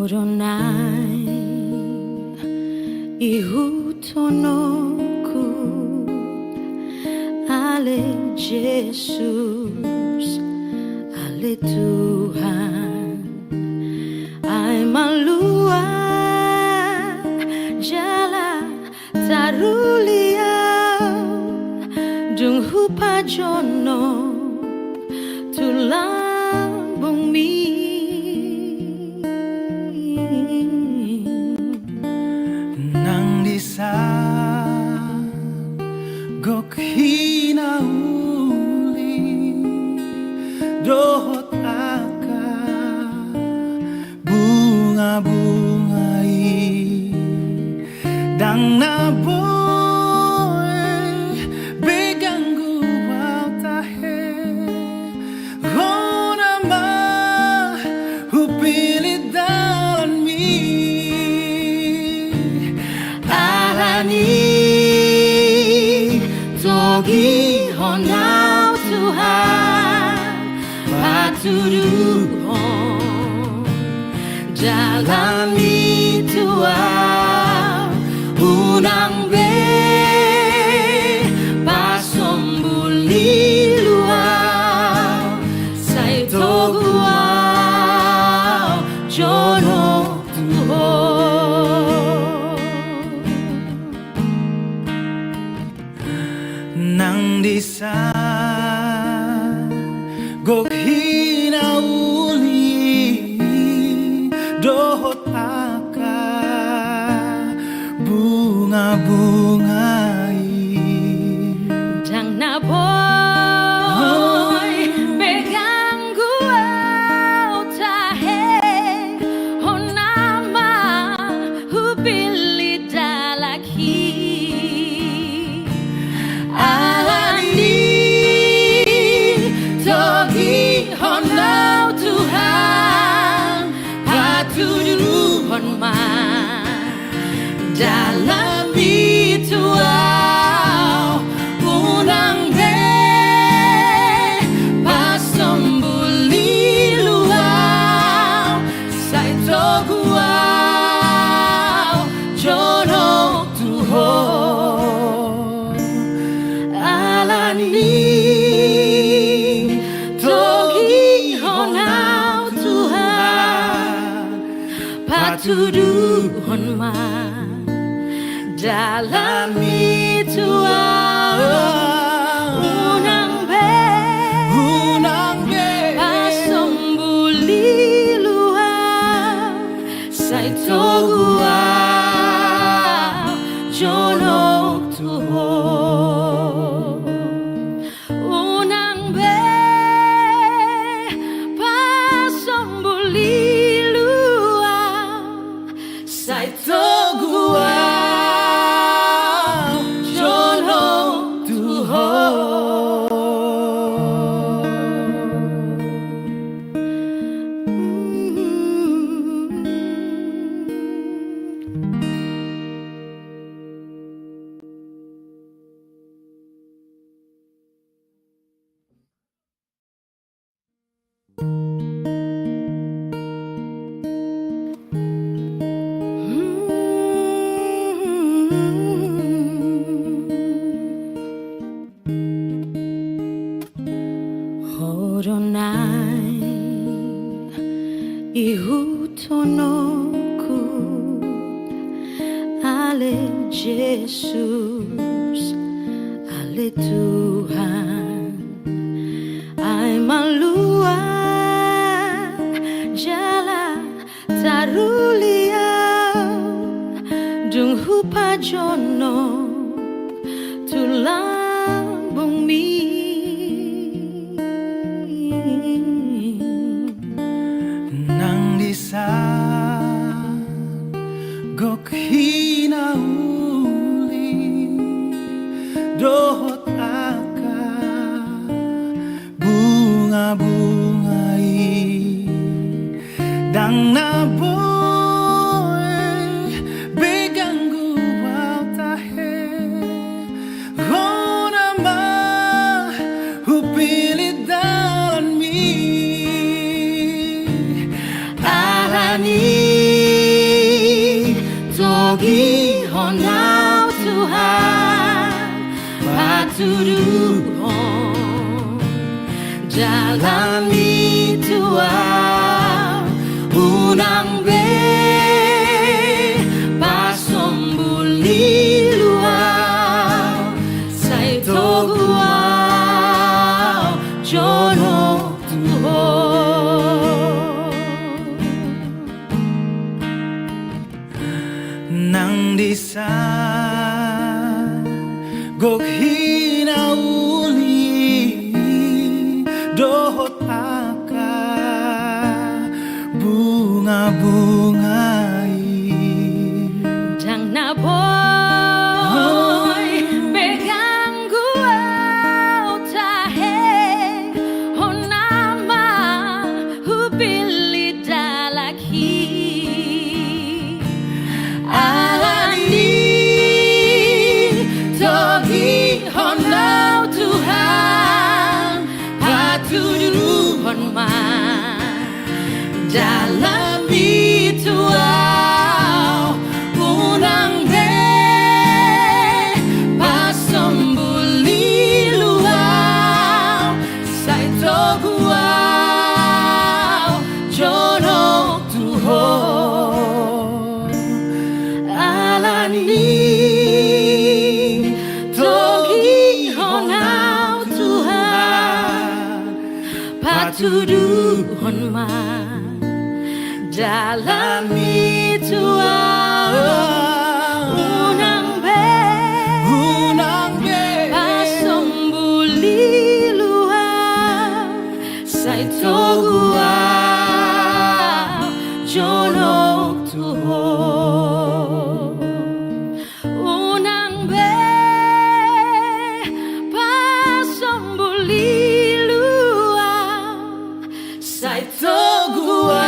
Oronai ihutonoku ale Jesus, ale Tuhan, ai malua jala tarulia dung hupa jono tulang bumi nang disa gok hinauli dohot aka bunga-bungai dang naboy beganggu tahe hona ma hupilit dalan mi alani togi honau Tuhan patuduhon jalani Tuhan unang be pasombuli luau sai toguau jono Tuhan nang disa gok hinauli dohot aka bunga-bungai dang naboy beganggu au tahe honama hupili dalaki alani togi honau Tuhan patuduhon ma dalam bituau unang be pasombuli luau sai toguau jono Tuhan alani togi honau Tuhan patuduhon ma dalam bituau unang be pasombuli luau sai toguau jono Tuhan unang be pasombuli luau sai toguau Oronai ihutonoku ale Jesus, ale Tuhan, ai malua jala tarulia dung hupa jono tulang bumi nang disa gok hinauli dohot aka bunga-bungai dang naboy beganggu tahe hona ma hupilit dalan mi alani togi honau Tuhan patuduhon jalani Tuhan unang be pasombuli luau sai toguau jono Tuhan nang disa gok hinauli dohot aka bunga-bungai jang na boy pegang gua tahe honama hupili dalaki alani togi honau Tuhan patuduhon ma dalam ituau unang be pasombuli luau sai toguau jono Tuhan alani togi honau Tuhan patuduhon ma dalam ituau unang be pasombuli luau sai toguau jono Tuhan unang be pasombuli luau sai toguau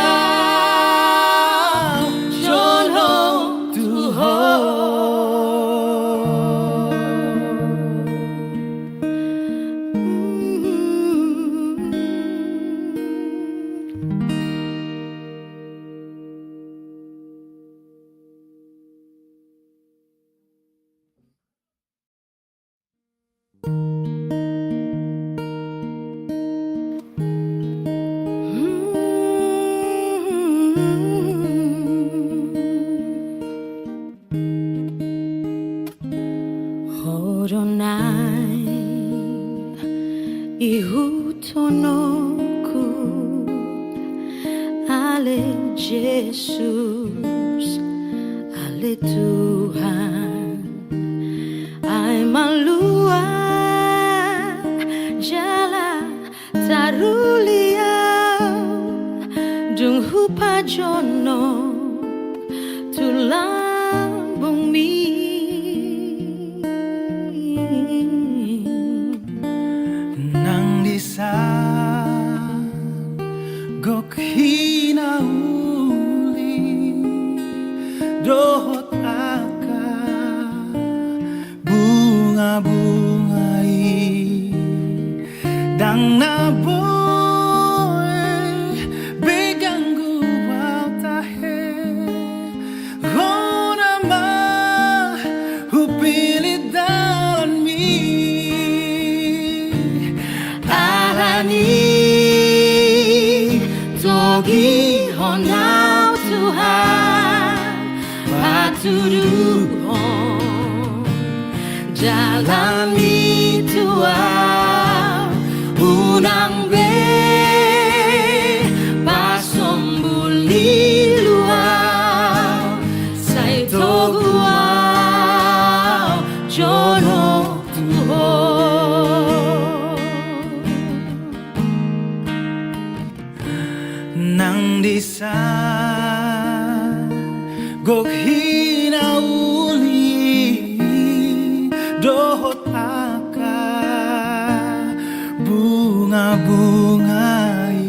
Horonai ihutonoku ale Jesus ale Tuhan ai malua jala taruliau dung hupa jono tulang bumi nang disa gok hinauli dohot aka bunga-bungai dang na boy begang gua tahe hona ma hupili dan mi alani togi honau Tuhan patuduhon dalam ituau unang be pasombuli luau sai toguau jono Tuhan nang disa gok hinauli dohot aka bunga-bungai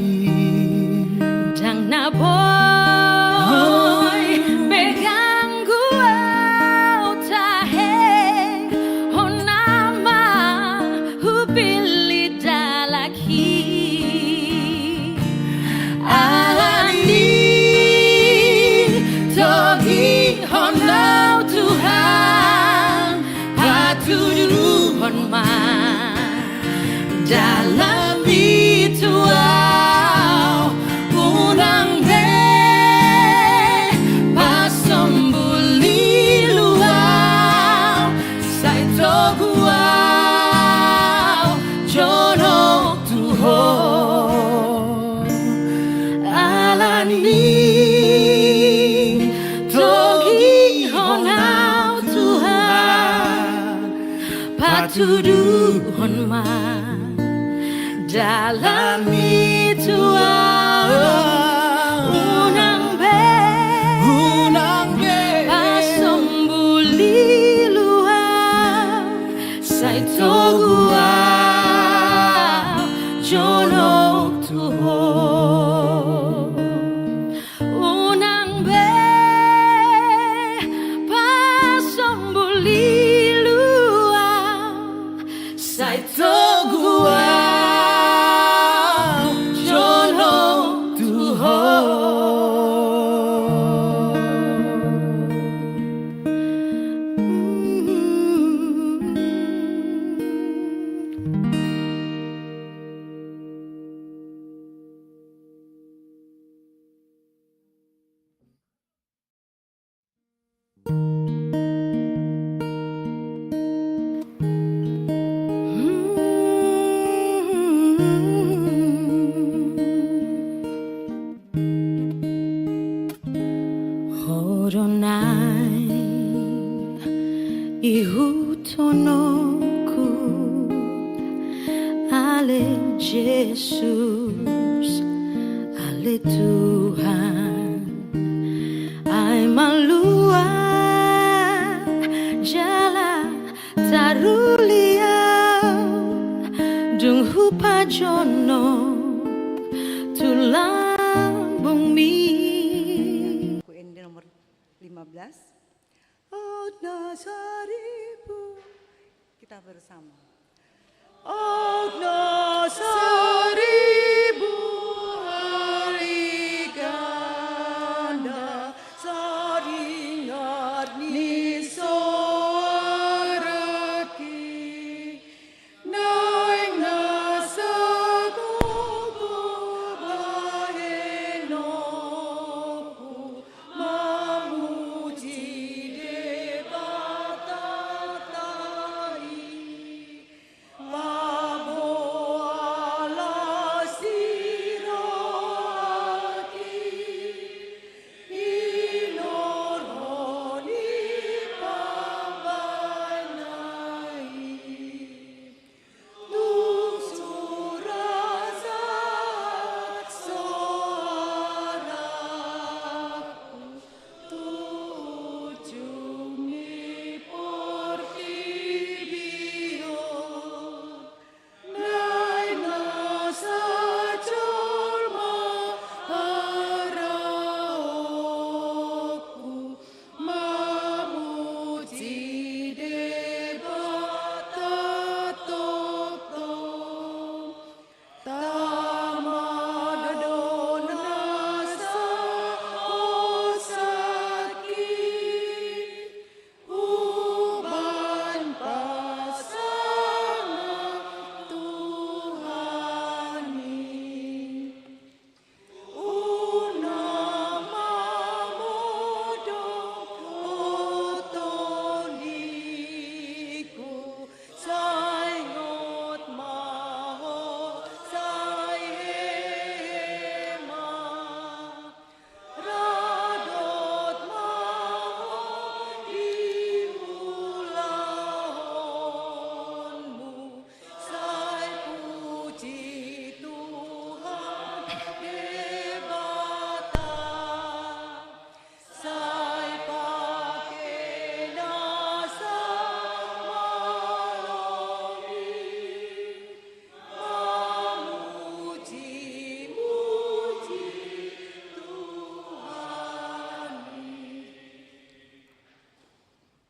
jang na boy pegang gua tahe honama hupili dalaki alani togi togi honau Tuhan patuduhon ma dalami Tuhan unang be pasembuli luar sai togua jonok Tuhan unang be pasembuli luar sai togua ihutonoku ale Jesus ale Tuhan ai malua jala tarulia dung hupa jono tulang bumi. Kuende nomor 15. Oh Nasaribu, kita bersama. Oh Nasaribu, Aliganda, Saringat ni soraki, Naing nasagogo bahenoku, mamuji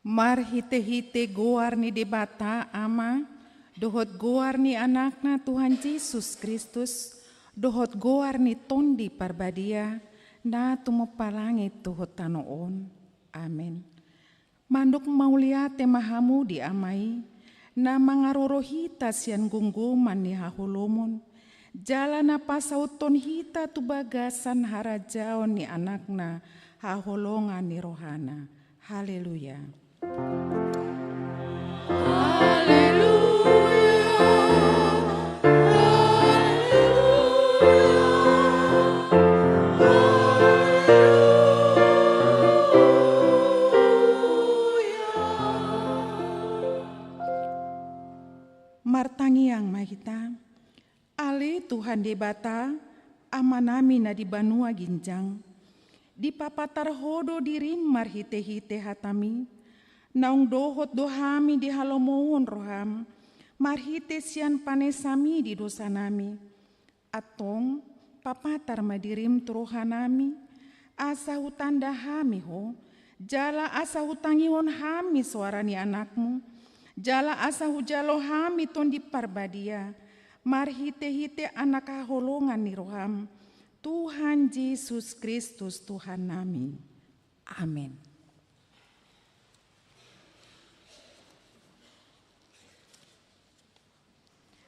Mar hite-hite goar ni debata ama, dohot goar ni anakna Tuhan Yesus Kristus, dohot goar ni tondi parbadia, na tumopalangi tuhot tanoon. Amin. Manduk maulia temahamu di amai, na mangaroro hita sian gungguman ni hahulumon, jalan apa sauton hita tu bagasan harajaon ni anakna haholongan ni rohana. Haleluya. Haleluya. Tuhan debata, amanami na di banua ginjang. Di papatar hodo dirim marhite-hite hatami, naung dohot dohami di halomohon roham, marhite sian panesami di dosa nami. Atong papatar madirim turohanami, asa hutanda hami ho, jala asa hutangihon hami suarani anakmu, jala asa hujalo hami ton di parbadia, marhite-hite anak holongan ni roham, Tuhan Yesus Kristus Tuhan nami. Amin.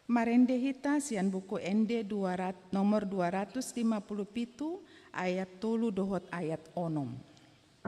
Marende hita sian buku ende nomor 257 ayat 3 dohot ayat 6.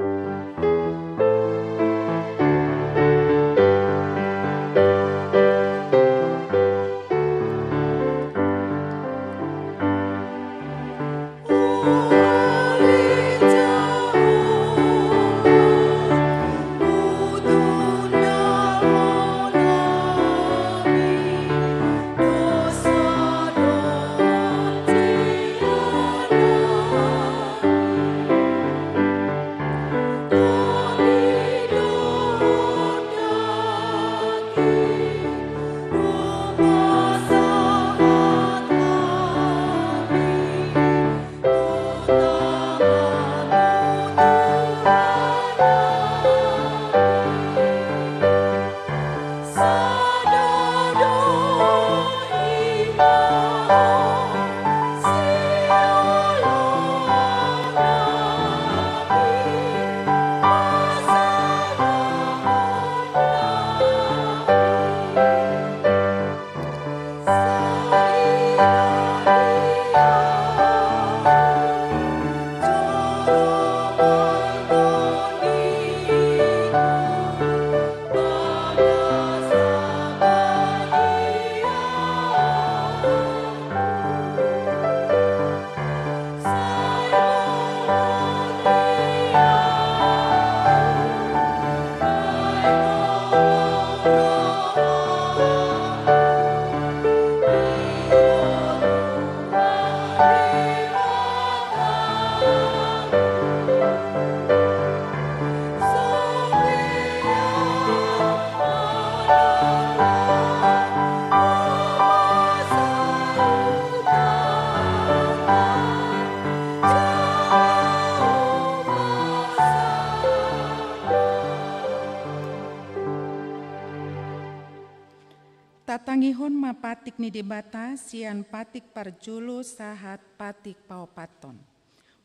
Tatangihon mapatik ni debata sian patik parjulu sahat patik paupaton.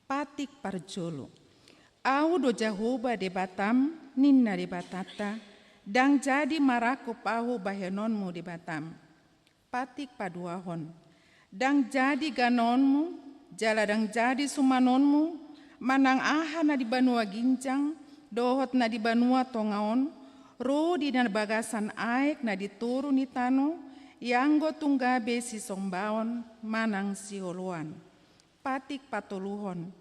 Patik parjulu. Au do Jahoba debatam ninna debatata dang jadi marako pahu bahenonmu debatam. Patik paduahon. Dang jadi ganonmu jala dang jadi sumanonmu manang aha na di banua ginjang dohot na di banua tongaon. Rodi na bagasan aek na dituru ni tano, yanggo tunggabe si sombaon manang si holuan. Patik patuluhon.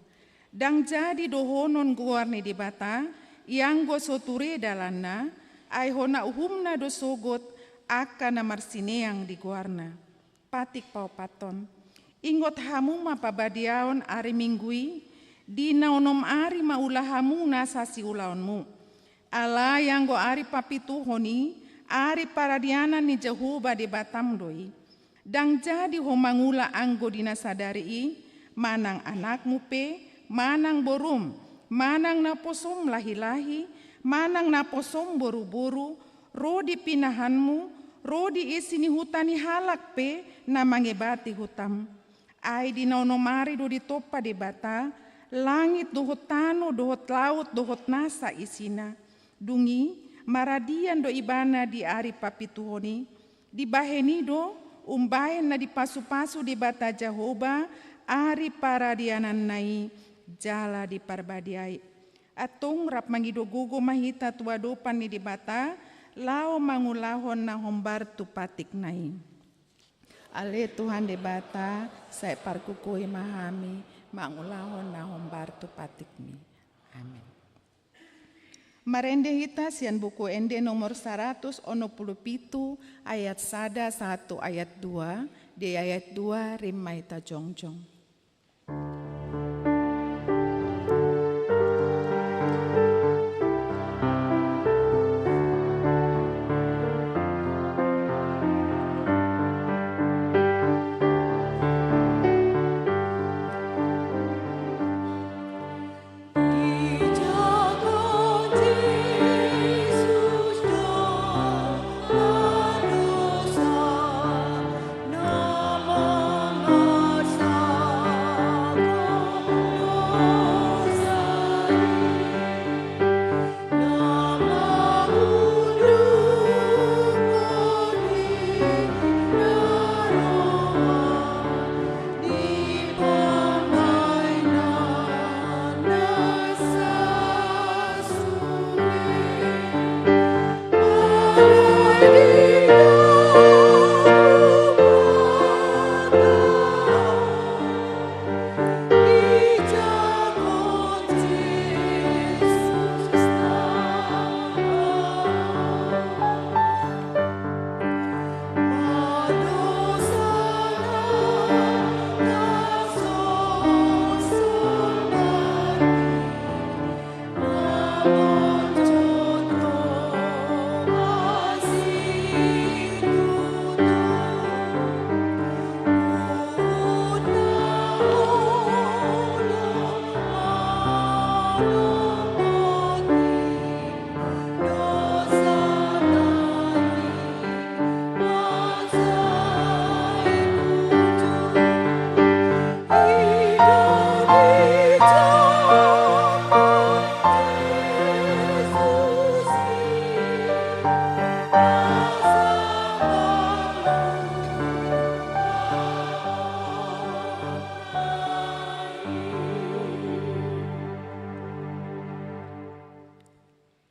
Dang jadi dohonon guar ni dibata, yanggo soture dalana, ay hona uhumna dosogot akan na marsineang di guarna. Patik paupaton. Ingot hamu mapabadiaon ari minggui, di naonom ari maulahamu nasasi ulaonmu. Ala yang go ari papituhoni, ari paradiana ni Jehovah di batam doi. Dang jadi homangula anggo dinasadari manang anakmu pe, manang borum, manang naposom lahi-lahi, manang naposom boru-boru, rodi pinahanmu, rodi isini hutani halak pe, na mangebati hutam. Ai di naonomari do di topa di bata, langit dohot tano, dohot laut, dohot nasa isina. Dungi maradian do ibana di ari papituhoni di baheni do umbahen na di pasu-pasu di bata Jahoba ari paradianan nai jala di parbadiai atong rap mangido gugo mahita tua dopan ni di bata lao mangulahon na hombar tu patik nai. Ale Tuhan di bata saya parkukui mahami mangulahon na hombar tu patik mi. Amin. Marende hita sian buku ende nomor 167 ayat 1 ayat 2 di ayat 2 rimai ta jongjong.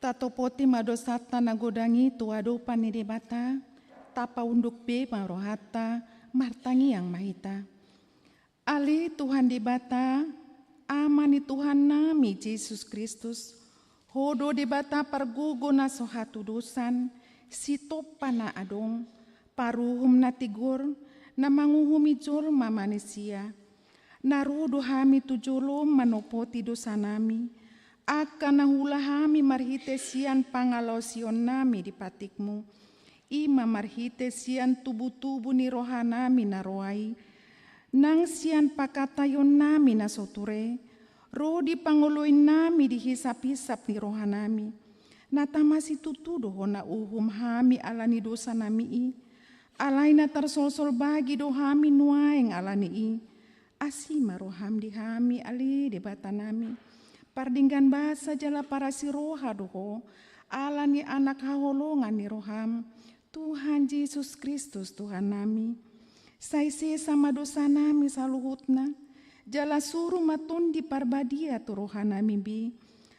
Tato poti madosata nagodangi tuado panide bata, tapa unduk be marohata, martangi yang mahita. Ali Tuhan di bata, amani Tuhan nami Yesus Kristus, hodo di bata pargugo na sohatu dosan, sitopa na adong, paruhum na tigur, na manguhumi jol mamanisia, narudo hami tujolom manopoti dosa nami, akan nahulahami marhitesian pangalosion nami di patikmu. Ima marhitesian tubuh-tubuh ni rohanami naroai. Nang sian pakatayon nami nasoture. Rodi panguloin nami dihisap-hisap ni rohanami. Natamasi tutudo hona uhum hami alani dosa nami i. Alai na tarsol-sol bagi dohami nuaeng alani i. Asima roham di hami ali di bata nami. Pardinggan bahasa jala para si roha doho, ala ni anak haholongan ni roham, Tuhan Yesus Kristus Tuhan nami. Saise sama dosa nami saluhutna, jala suruh matun di parbadia tu roha nami bi,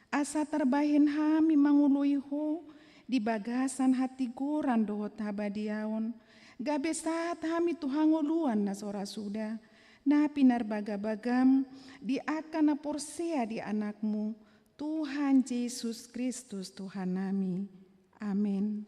asa terbahin hami mangului ho, di bagasan hati goran doho tabadiaon, gabe saat hami tuhangoluan nasora sudah, na pinarbagabagam di akan naporsea di anakmu, Tuhan Yesus Kristus Tuhan nami. Amin.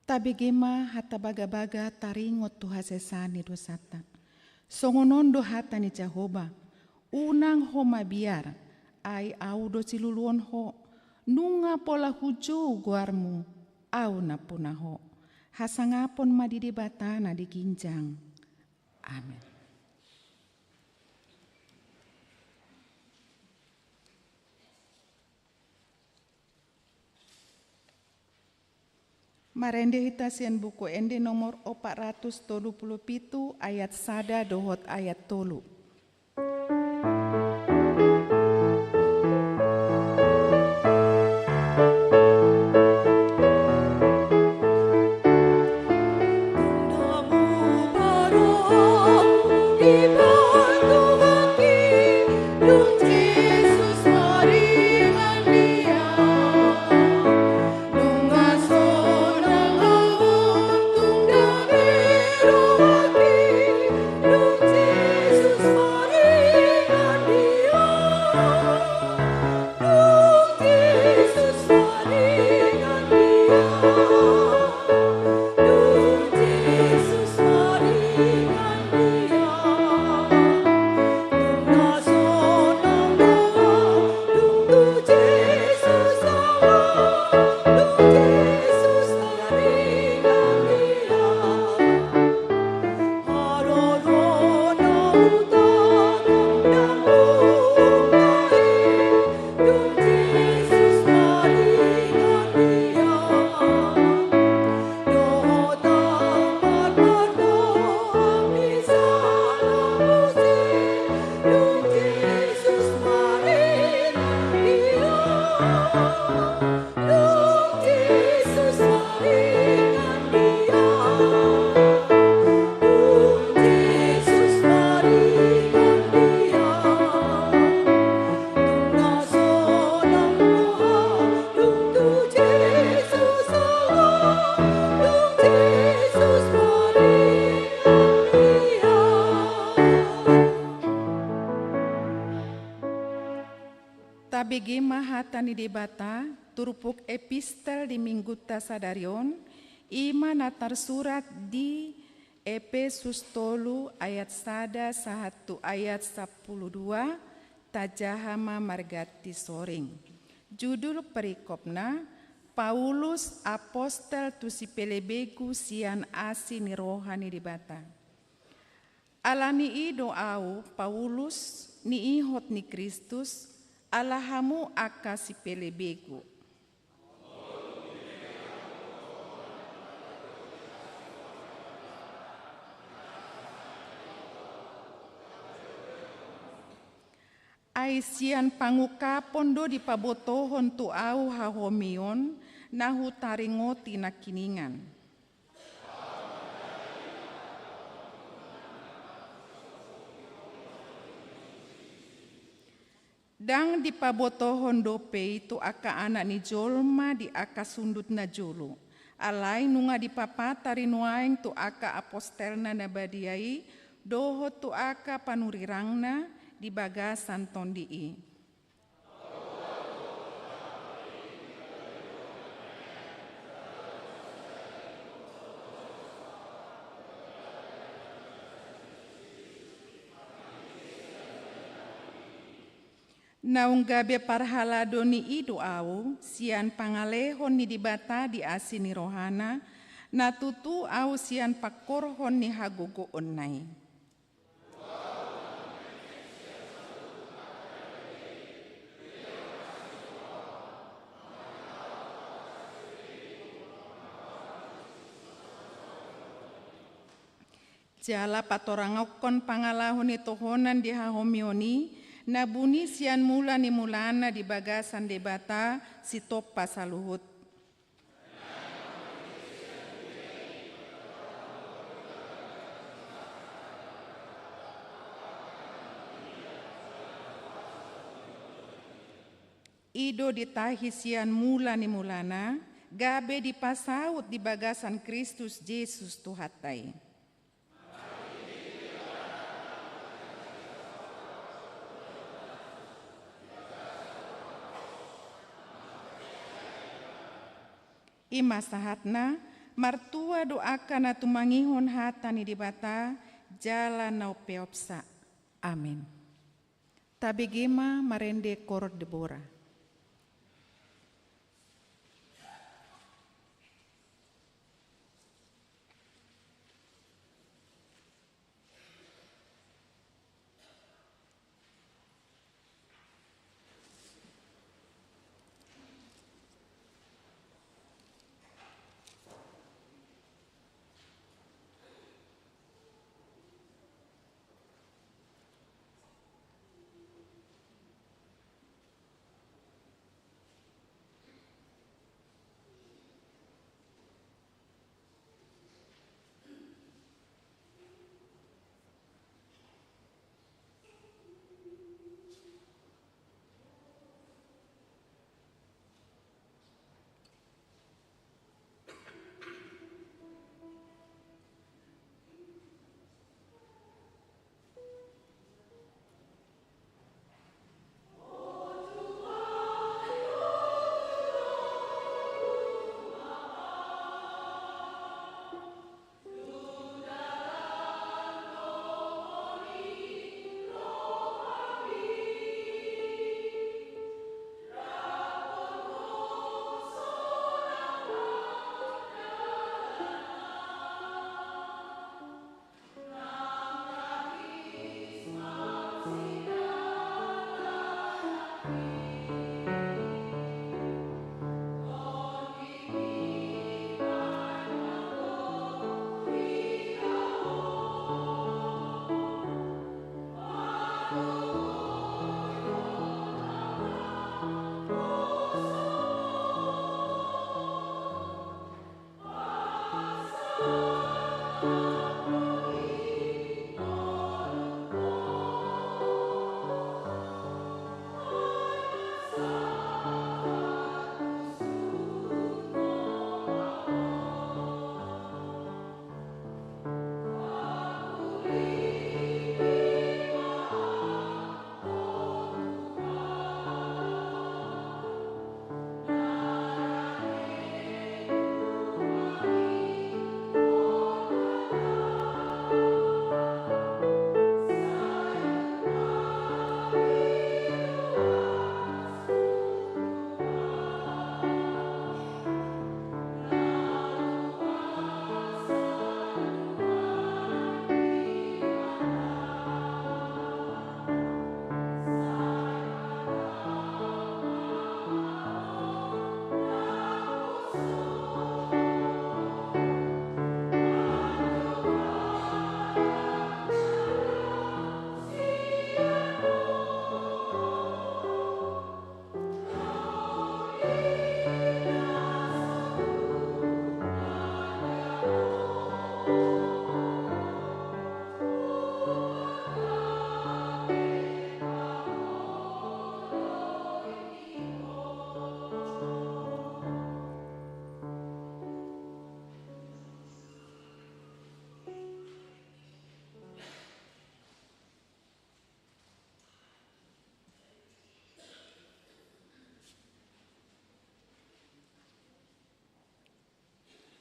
Tabigema hata baga-baga taringot tu hasesani dosata. Songonondo hata ni Jehovah. Unang ho mabiar. Ai au do siluluon ho. Nunga pola hujo guarmu. Au na punaho. Hasangapon madidibata na dikinjang. Amin. Marende hitasian buku ende nomor 437 ayat sada dohot ayat tolu. Namu baru dibantu kaki Dung Yesus maringan dia Dung aso nang lamun tunggang biru kaki Dung Yesus maringan dia Dung Yesus maringan dia Dung Yesus maringan dia Dung aso nang lamun Dung Yesus Allah Dung Yesus maringan dia Haroro na utakang damungay Dung Yesus maringan dia Dohotang marmardoang misalang musik Dung Yesus maringan dia Dung Yesus maringan dia Dung Yesus maringan dia Dung aso nang luha Dung tu Yesus Allah Dung Yesus maringan dia Tabege mahatani debata turupuk epistel di mingguta sadarion ima natar surat di Efesus tolu ayat sada sahatu ayat 12 tajahama margati soring. Judul perikopna Paulus apostel tu si pelebegu sian asi ni rohani debata. Alani i doau Paulus ni ihot ni Kristus alahamu aka si pelebegu. Aisian pangukapon do di pabotohon tu au hahomion nahu taringoti na kiningan. Dang di pabotohon dope itu aka anak ni jolma di aka sundut na julu. Alai nunga di papatari nuaing tu aka apostelna na badiai doho tu aka panurirangna di bagasan tondii. Naung gabe parhalado ni idu au sian pangalehon ni dibata di asini rohana na tutu au sian pakorhon ni hagogo onnai. Jala patorangokon pangalahon ni tohonan di hahomioni nabuni sian mula ni mulana di bagasan debata si topa saluhut. Ido ditahi sian mula ni mulana gabe di pasaut di bagasan Kristus Yesus Tuhatai. Ima sahatna martua doakan atu mangihon hatani dibata jalan nau peopsa. Amin. Tabegema marende kor Debora.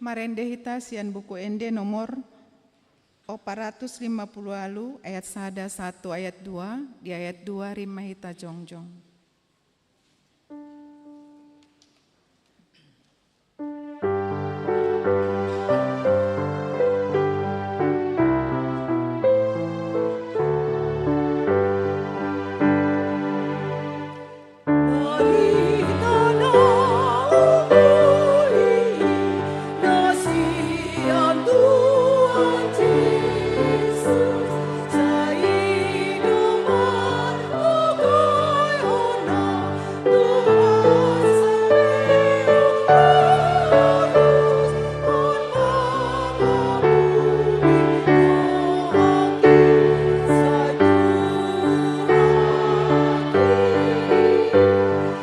Marendehita sian buku ende nomor 450 alu ayat 1 ayat 2 di ayat 2 rimahita jongjong. Mari tanah umuri kasihan Tuhan Yesus, seiman bagai anak Tuhan semeru harus mengamuni satu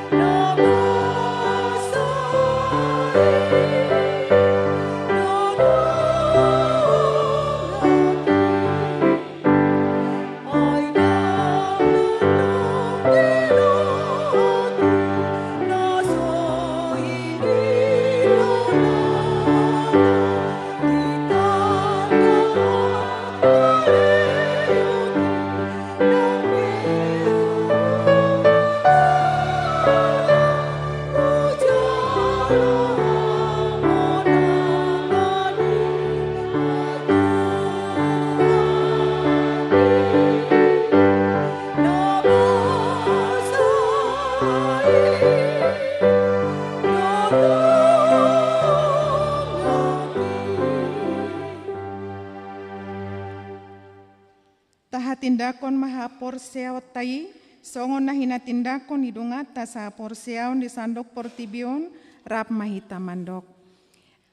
Taha tindakon maha porseaw tai, songon nahina tindakon idungata sa porseaw di sandok portibion, rap mahita mandok.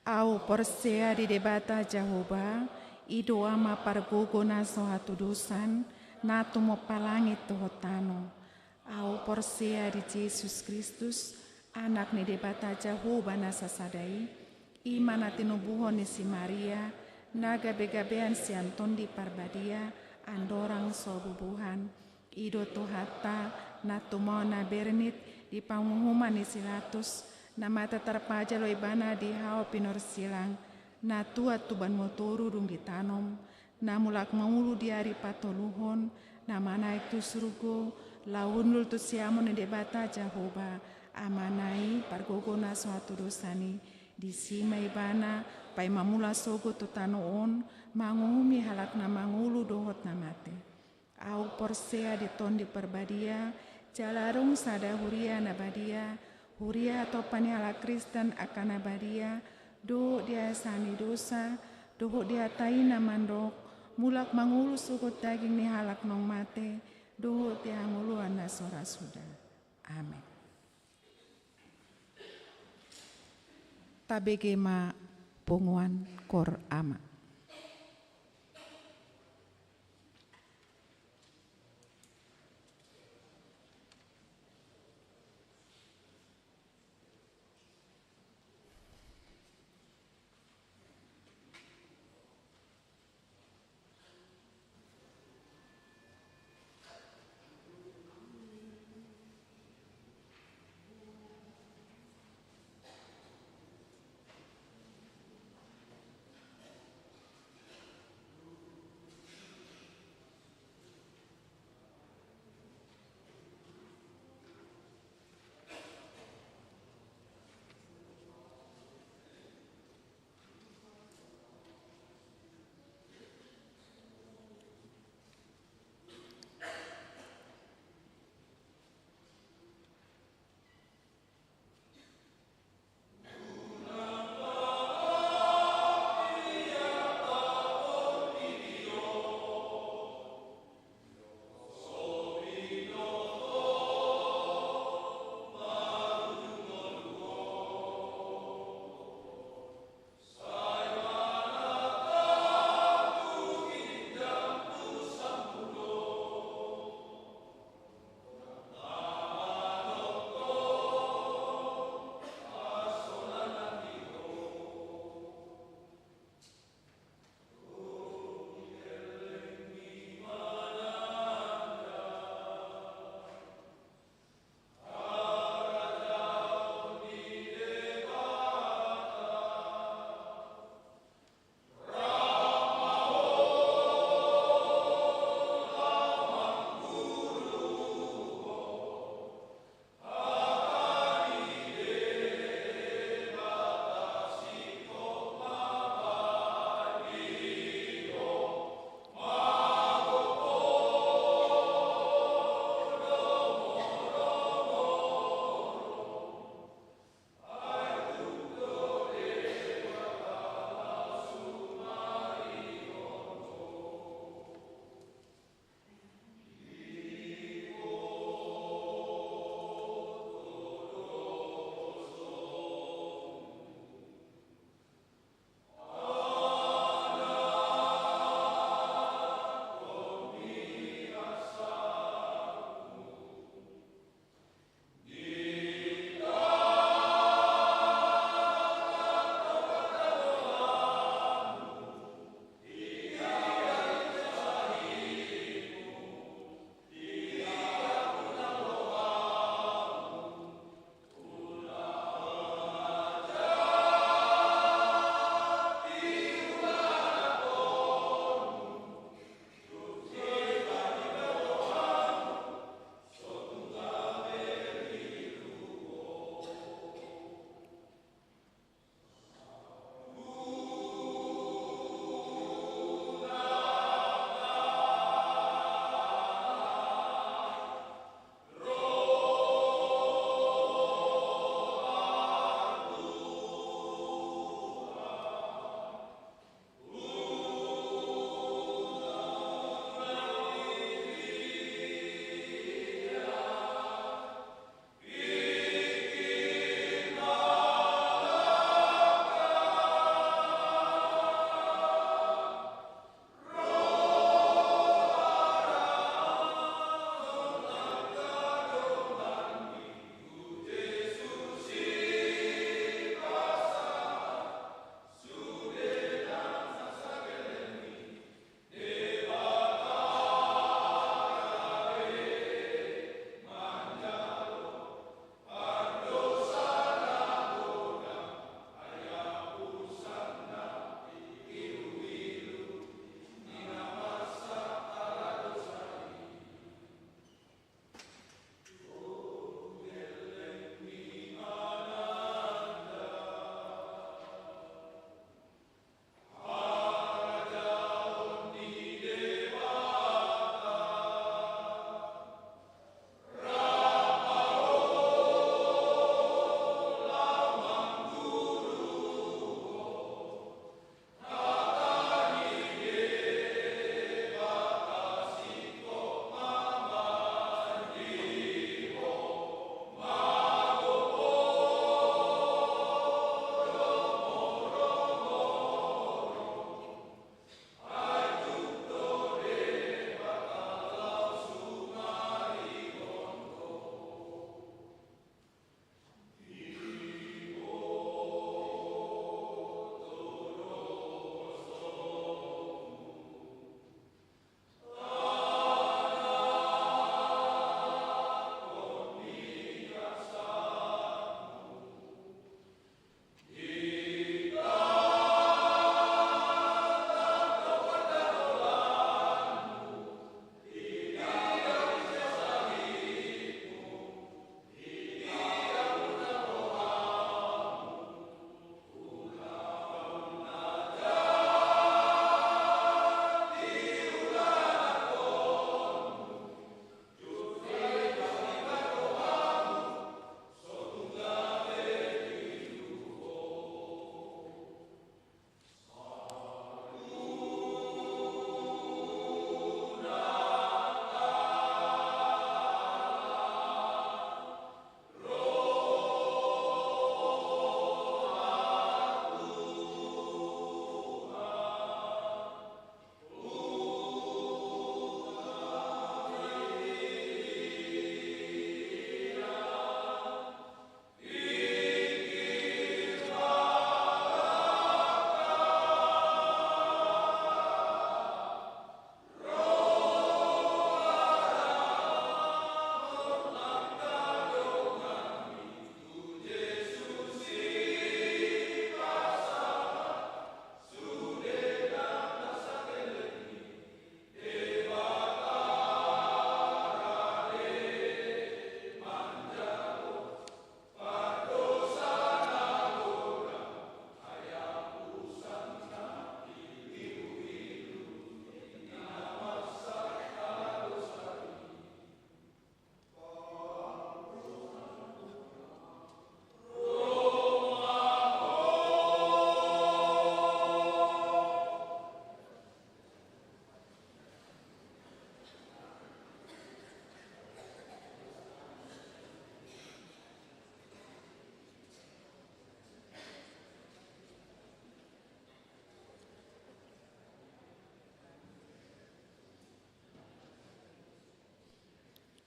Au porsea di debata Jehovah, ido ama pargogo na sohatu dosan, nato mo palangit tuhotano. Au porsea di Yesus Kristus, anak ni debata Jehovah na sasadai, iman atinubuhon ni si Maria, naga begabean si Anton di Parbadia, andorang sobubuhan, ido tuhata, nato mo na bernit, di pangumuman ni silatus, na mata terpaja lo ibana di hao pinor silang, na tua tuban motoru dung ditanom, na mulak maulu di hari patoluhon, na mana itu surugo, launul tu siamon di debata Jehovah, amanai pargogo na suatu dosani, di sima ibana, pai mamula sogo tu tanoon, mangumi halak na mangulu dohot na mate. Au porsea di ton di perbadia, jalarung sada huria na badia, huria atau panihala Kristen akan abadia, do dia sani dosa, doho dia taina mandok, mulak mangulu sugut daging ni halak nong mate, doho dia nguluan na sora sudah. Amin. Tabegema punguan kor ama.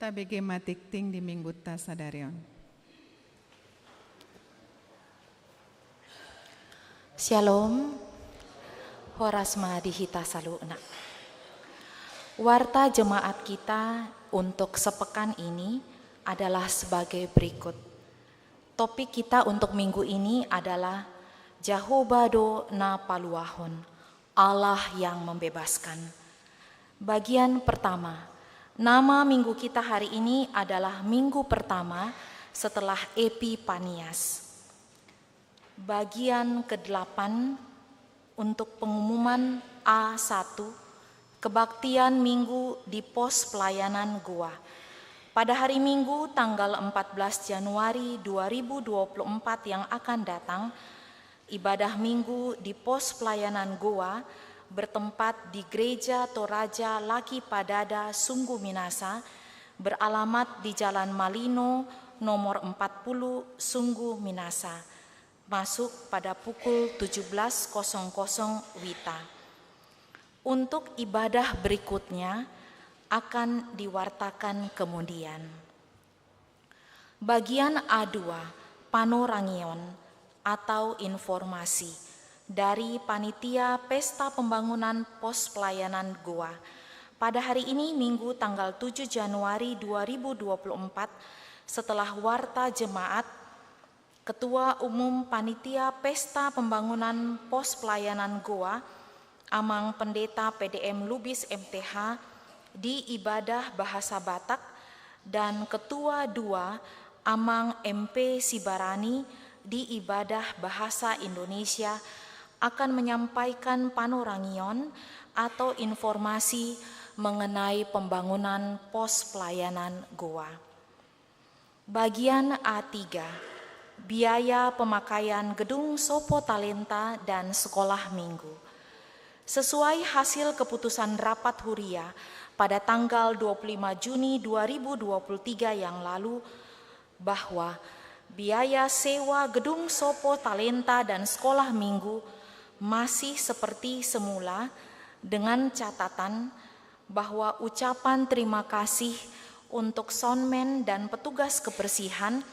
Tabege matikting di minggu ta sadarion. Shalom, horasma dihita saluna. Warta jemaat kita untuk sepekan ini adalah sebagai berikut. Topik kita untuk minggu ini adalah Jahobado na Paluahon, Allah yang membebaskan. Bagian pertama, nama minggu kita hari ini adalah minggu pertama setelah Epifanias. Bagian ke-8 untuk pengumuman A1, kebaktian minggu di pos pelayanan Goa. Pada hari Minggu tanggal 14 Januari 2024 yang akan datang, ibadah minggu di pos pelayanan Goa bertempat di Gereja Toraja Laki Padada Sungguh Minasa, beralamat di Jalan Malino nomor 40 Sungguh Minasa. Masuk pada pukul 17.00 WITA. Untuk ibadah berikutnya akan diwartakan kemudian. Bagian A2, panorangion atau informasi dari Panitia Pesta Pembangunan Pos Pelayanan Goa. Pada hari ini Minggu tanggal 7 Januari 2024 setelah warta jemaat, Ketua Umum Panitia Pesta Pembangunan Pos Pelayanan Goa, Amang Pendeta PDM Lubis MTH di ibadah bahasa Batak, dan Ketua 2 Amang MP Sibarani di ibadah bahasa Indonesia akan menyampaikan panorangion atau informasi mengenai pembangunan pos pelayanan Goa. Bagian A3, biaya pemakaian gedung Sopo Talenta dan sekolah minggu. Sesuai hasil keputusan rapat huria pada tanggal 25 Juni 2023 yang lalu, bahwa biaya sewa gedung Sopo Talenta dan sekolah minggu masih seperti semula, dengan catatan bahwa ucapan terima kasih untuk soundman dan petugas kebersihan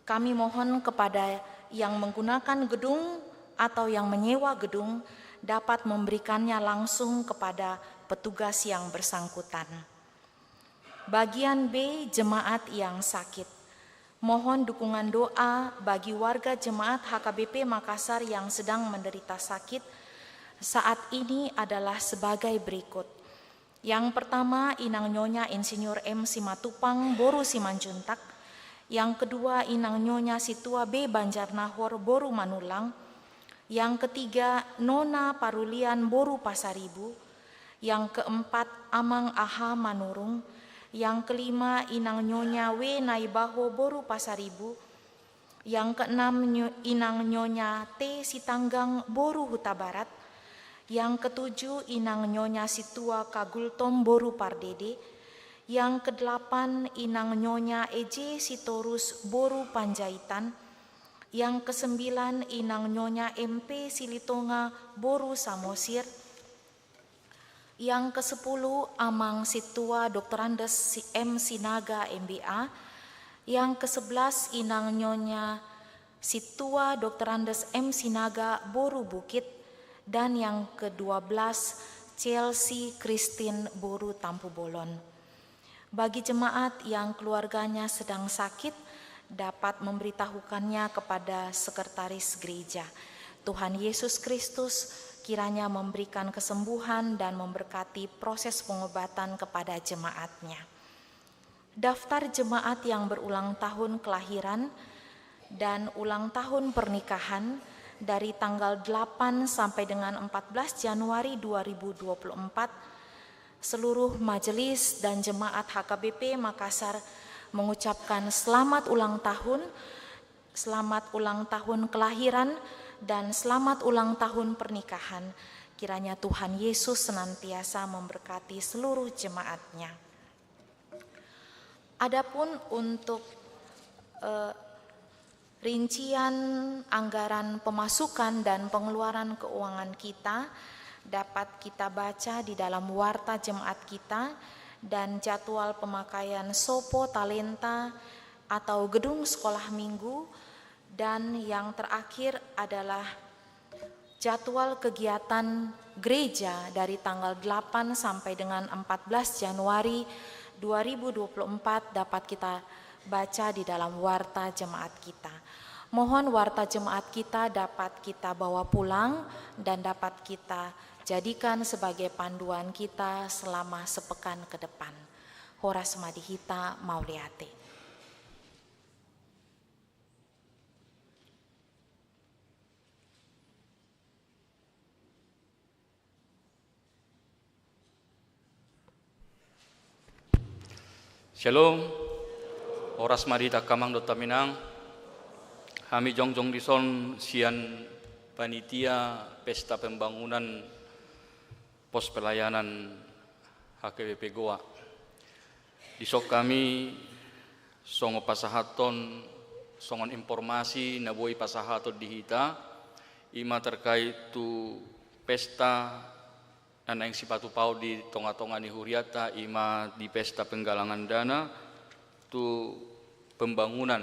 kami mohon kepada yang menggunakan gedung atau yang menyewa gedung dapat memberikannya langsung kepada petugas yang bersangkutan. Bagian B, jemaat yang sakit. Mohon dukungan doa bagi warga jemaat HKBP Makassar yang sedang menderita sakit saat ini adalah sebagai berikut. Yang pertama, Inang Nyonya Insinyur M. Simatupang Boru Simanjuntak. Yang kedua, Inang Nyonya Situa B. Banjarnahor Boru Manulang. Yang ketiga, Nona Parulian Boru Pasaribu. Yang keempat, Amang Aha Manurung. Yang kelima, Inang Nyonya W. Naibaho Boru Pasaribu. Yang keenam, Inang Nyonya T. Sitanggang Boru Huta Barat. Yang ketujuh, Inang Nyonya Situa Kagultom Boru Pardede. Yang kedelapan, Inang Nyonya EJ Sitorus Boru Panjaitan. Yang kesembilan, Inang Nyonya MP Silitonga Boru Samosir. Yang kesepuluh, Amang Situa Dr. Andes M. Sinaga MBA. Yang kesebelas, Inang Nyonya Situa Dr. Andes M. Sinaga Boru Bukit. Dan yang ke-12, Chelsea Christine Boru Tampu Bolon. Bagi jemaat yang keluarganya sedang sakit, dapat memberitahukannya kepada sekretaris gereja. Tuhan Yesus Kristus kiranya memberikan kesembuhan dan memberkati proses pengobatan kepada jemaatnya. Daftar jemaat yang berulang tahun kelahiran dan ulang tahun pernikahan dari tanggal 8 sampai dengan 14 Januari 2024, seluruh majelis dan jemaat HKBP Makassar mengucapkan selamat ulang tahun kelahiran dan selamat ulang tahun pernikahan. Kiranya Tuhan Yesus senantiasa memberkati seluruh jemaatnya. Adapun untuk rincian anggaran pemasukan dan pengeluaran keuangan kita dapat kita baca di dalam warta jemaat kita dan jadwal pemakaian sopo talenta atau gedung sekolah minggu, dan yang terakhir adalah jadwal kegiatan gereja dari tanggal 8 sampai dengan 14 Januari 2024 dapat kita baca di dalam warta jemaat kita. Mohon warta jemaat kita dapat kita bawa pulang dan dapat kita jadikan sebagai panduan kita selama sepekan ke depan. Horas Madihita Mauliate. Shalom, Horas Madihita Kamang Dota Minang, kami jongjong dison sian panitia pesta pembangunan pos pelayanan HKBP Goa. Disok kami songo pasahaton songon informasi naboi pasahaton dihita ima terkait tu pesta dan yang sipatu pau di tonga-tonga ni huriata ima di pesta penggalangan dana tu pembangunan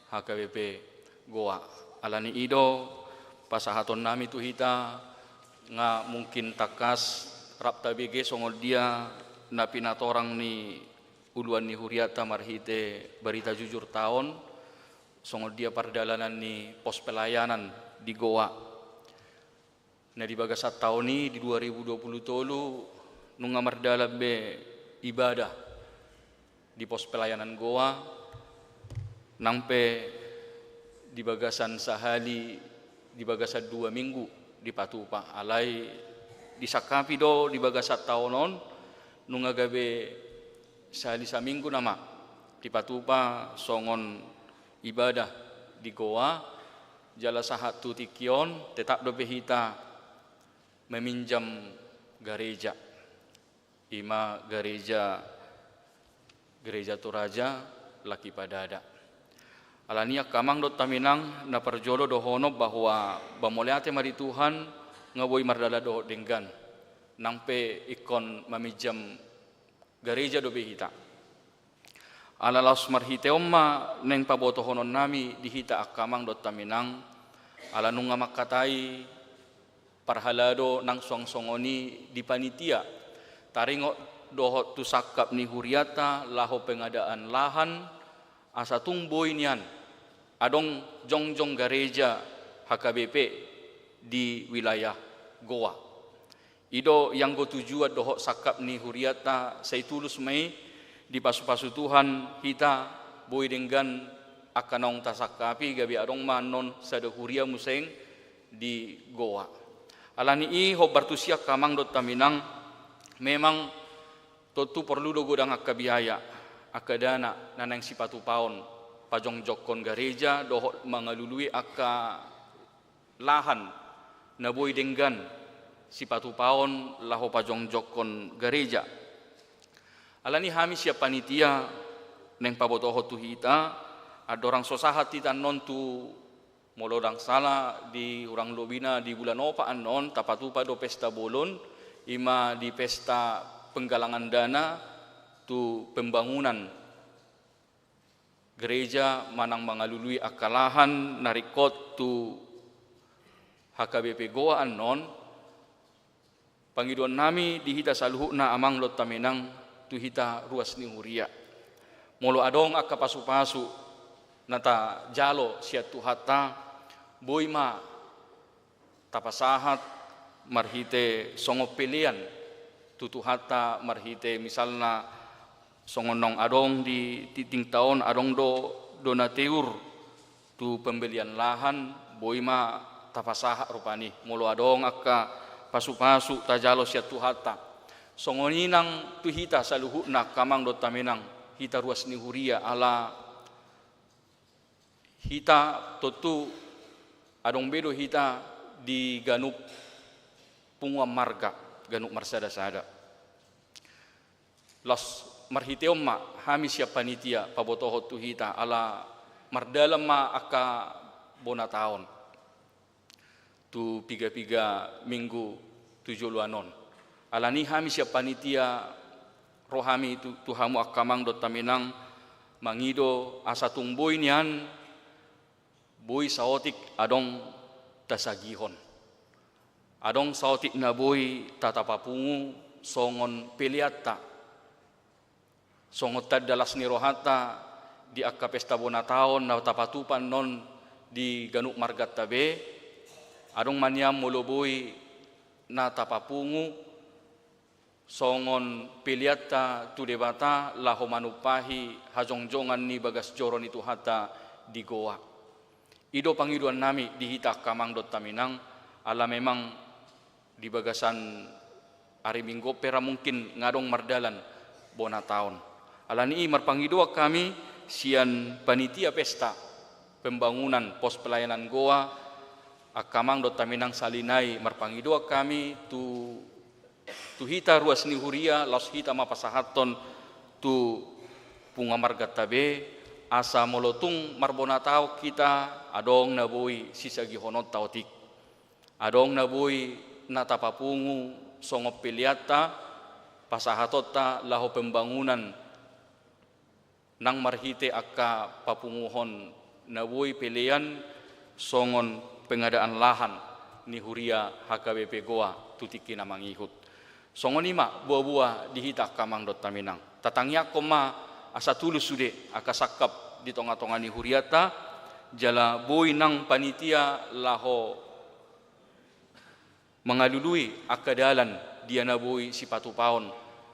HKBP Goa. Alani ido pasahaton nami tu hita nga mungkin takas rapta BG songol dia na pinatorang ni uluan ni huriata marhite berita jujur tahun songol dia perdalanan ni pos pelayanan di Goa. Nah di bagasat tahun ini di 2020 tolu nunga merdala be ibadah di pos pelayanan Goa nampe di bagasan sahali di bagasan 2 minggu di Patupa alai di sakapi do di bagasat tahunon nunga gabe sahali saminggu nama di Patupa songon ibadah di Goa jala sahat tu tikion tetap do behita meminjam gereja ima gereja Toraja laki padada alania kamang dot taminang na perjolo dohono bahwa bamoleate mari Tuhan ngawoi mardala do denggan nampe ikon meminjam gereja do behita alalas marhite omma neng paboto honon nami dihita akamang dot taminang ala nunga makatai parhalado nang song-songoni di panitia taringo dohot tu sakap ni huriata laho pengadaan lahan asa tumboy nian adong jongjong gereja HKBP di wilayah Goa ido yang go tujuan dohot sakap ni huriata saya tulus mai di pasu-pasu Tuhan kita boy denggan akanong tasakapi gabi adong manon sada huria museng di Goa. Alani i ho bartusia kamang dot taminang memang totu perlu do godang akabiaya akadana nanang sipatu paon pajong jokon gereja doho mangalului aka lahan naboy denggan sipatu paon laho pajong jokon gereja alani hami siap panitia neng pabotoho tu hita adorang sosahat tita non tu molodang sala di urang lobina di bulan opa anon tapatupa do pesta bolon ima di pesta penggalangan dana tu pembangunan gereja manang mangalului akalahan narikot tu HKBP Goa anon pangiduan nami dihita saluhuna amang lot tamenang tu hita ruas ni huria molo adong akka pasu-pasu nata jalo siat tu hatta boima tapasahat marhite songo pilihan tutu hatta marhite misalna songonong adong di titing taon adong do donateur tu pembelian lahan boima tapasahat rupani molo adong akka pasu-pasu tajalo siat tu hatta songoninang tu hita saluhuna kamang do tamenang hita ruas ni huria ala hita totu adong bedo hita di ganup pungwa marga ganup marsada-sada los marhiteom ma hami siap panitia pabotoho tu hita ala mardalam ma aka bona taon tu piga-piga minggu 7 luanon alani hami siap panitia rohami Tuhamu akamang dot taminang mangido asa tungboy niyan boy saotik adong tasagihon. Adong saotik na boy tatapapungu songon peliata. Songot dalas ni rohata di akka pesta bona taon na tapatupan non di ganuk margat tabe. Adong maniam moloboy na tapapungu songon piliata tu debata laho manupahi hajongjongan ni bagas joro ni tuhata di goa. Ido pangiduan nami dihita kamang dot taminang ala memang di bagasan hari minggu pera mungkin ngadong mardalan bona taon. Ala ni marpangidua kami sian panitia pesta pembangunan pos pelayanan goa akamang dot taminang salinai marpangidua kami tu hita ruas ni huria laus hita mapasahaton tu punga margat tabe asa molotung marbona tau kita adong nabui sisa gihonot tautik adong nabui natapapungu songop piliata pasahatota laho pembangunan nang marhite akka papunguhon nabui pilian songon pengadaan lahan ni huria HKBP Goa tutiki na mangihut. Songonima buah-buah dihita kamang dot taminang. Tatangya koma asa tulus sude akasakap di tonga-tonga ni huriata jala boy nang panitia laho mengalului akadalan dia na boy si patupaon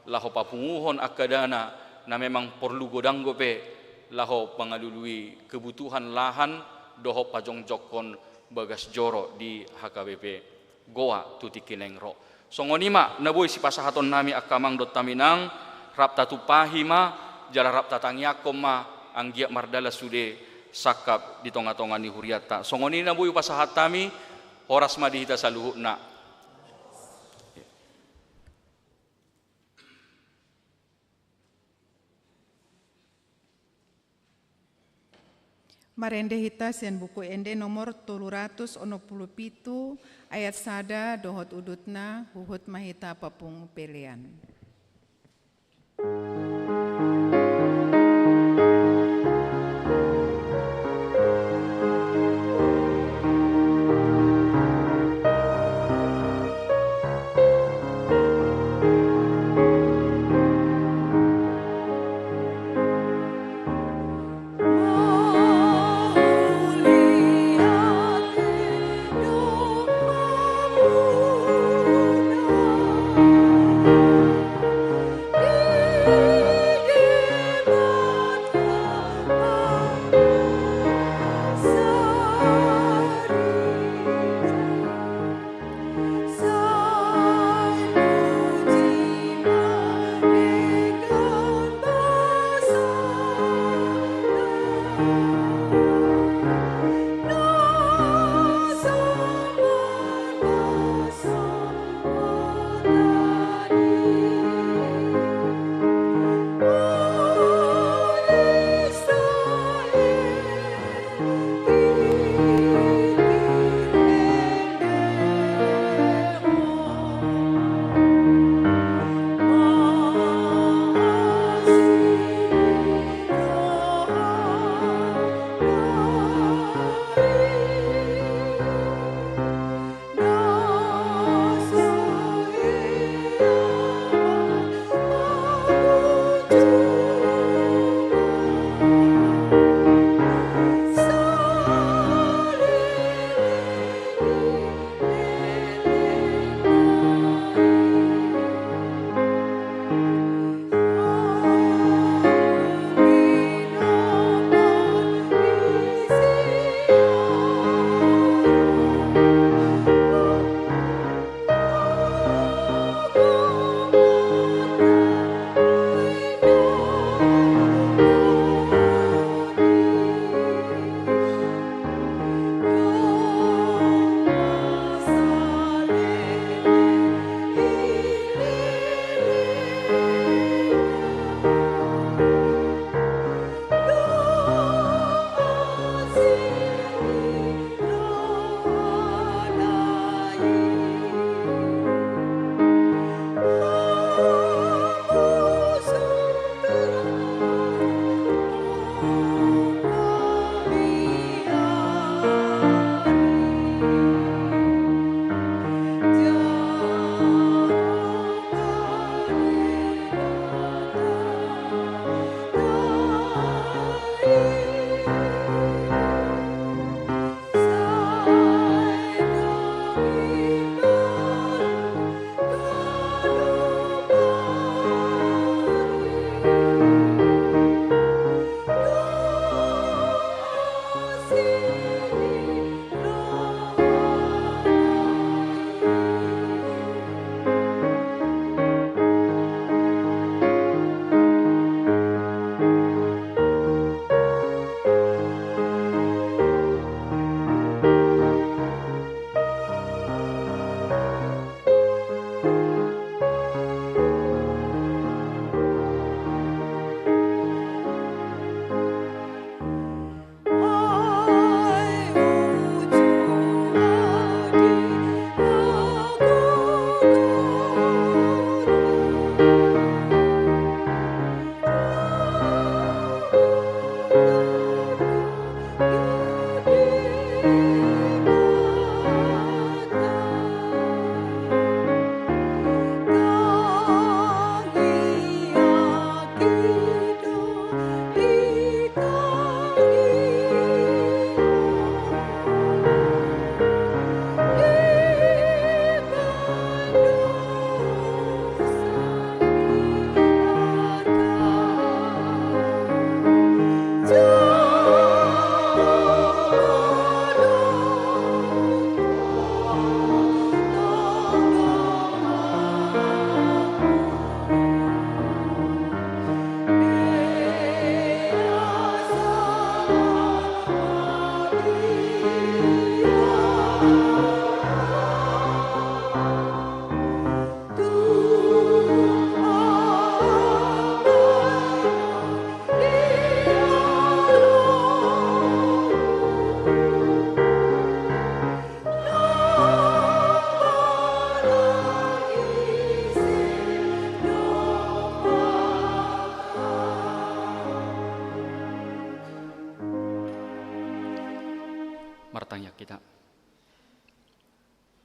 laho papunguhon akadana na memang perlu godang gope laho pengalului kebutuhan lahan doho pajongjokon bagas joro di HKBP Goa tutiki nengro. Songonima naboy si pasahaton nami akamang dot taminang rap tatupahima jala rap tatangyakom ma anggia mardala sude sakap di tonga-tonga ni huriata. Songoni naboy pasahat tami horas ma dihita saluhuna. Marende hita sen buku ende nomor 367 ayat sada dohot udutna huhut mahita papung pelian. martanya kita.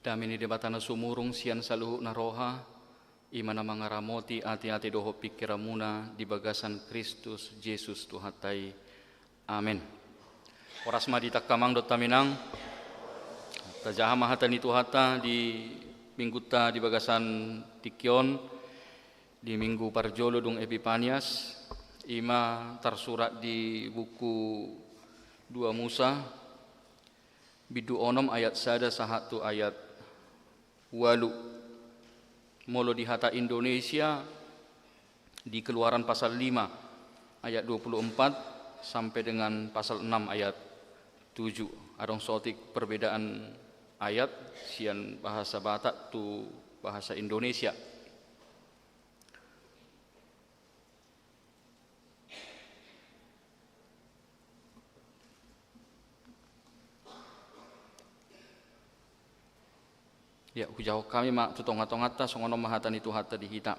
Damini debatana sumurung sian saluhu naroha, imana mangaramoti ati-ati doho pikiramuna di bagasan Kristus Yesus Tuhatai. Amin. Oras madita kamang dot taminang, tajaha mahatani Tuhata di mingguta di bagasan Tikyon, di minggu parjolo dung Epipanias, ima tersurat di buku 2 Musa, bidu onom ayat sada sahatu ayat walu. Molo di hata Indonesia di Keluaran pasal 5 ayat 24 sampai dengan pasal 6 ayat 7. Adong sotik perbedaan ayat sian bahasa Batak tu bahasa Indonesia. Ya, hujau kami mak tutonga-tongata songono mahatan itu hata di hita.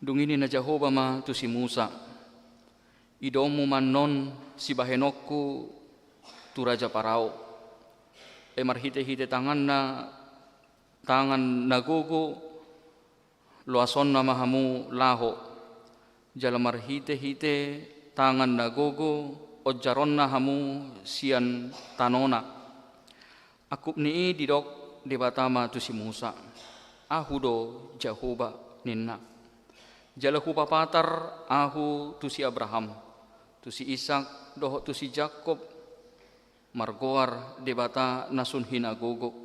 Dung ini na Jehovah ma tu si Musa. Idomu manon si bahenokku tu raja Parao. Marhite-hite tangan nagogo loason na mahamu laho. Jala marhite-hite tangan nagogo ojaron na hamu sian tanona. Akup ni didok debatama tu si Musa. Ahudo Jehovah ninna. Jala hupa patar ahu tu si Abraham, tu si Ishak, doho tu si Jakob. Margoar debata nasun hinagogo.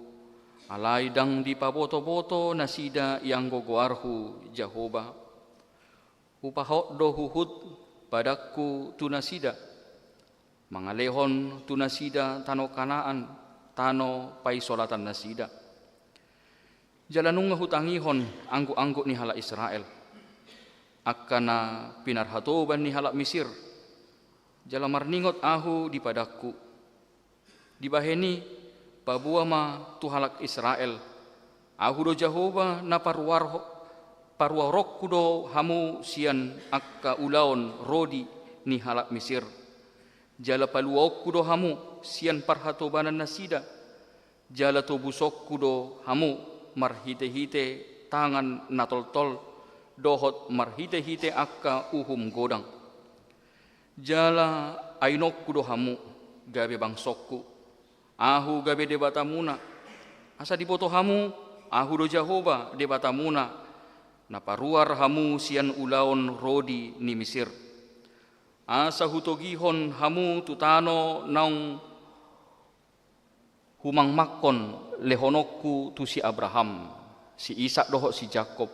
Alai dang di paboto-boto nasida yang gogoarhu Jehovah. Upahok do huhut padaku tu nasida. Mangalehon tu nasida tano Kanaan. Tano pai solatan nasida. Jalanung hutangihon anggu-anggu ni hala Israel. Akana pinarhatoban ni hala Mesir. Jala marningot ahu di padaku. Di baheni pabua ma tu halak Israel. Ahu do Jehovah na parwarok kudo hamu sian akka ulaon rodi ni halak Mesir. Jala paluok kudo hamu sian parhatobanan nasida. Jala to busok kudo hamu marhite-hite tangan natol-tol dohot marhite-hite akka uhum godang. Jala ainok kudo hamu gabe bangsokku. Ahu gabe debatamuna. Asa dipoto hamu ahu do Jehovah debatamuna. Naparuar hamu sian ulaon rodi ni Mesir. Asa hutogihon hamu tutano naung humang makon lehonokku tu si Abraham, si Ishak doho si Jakob.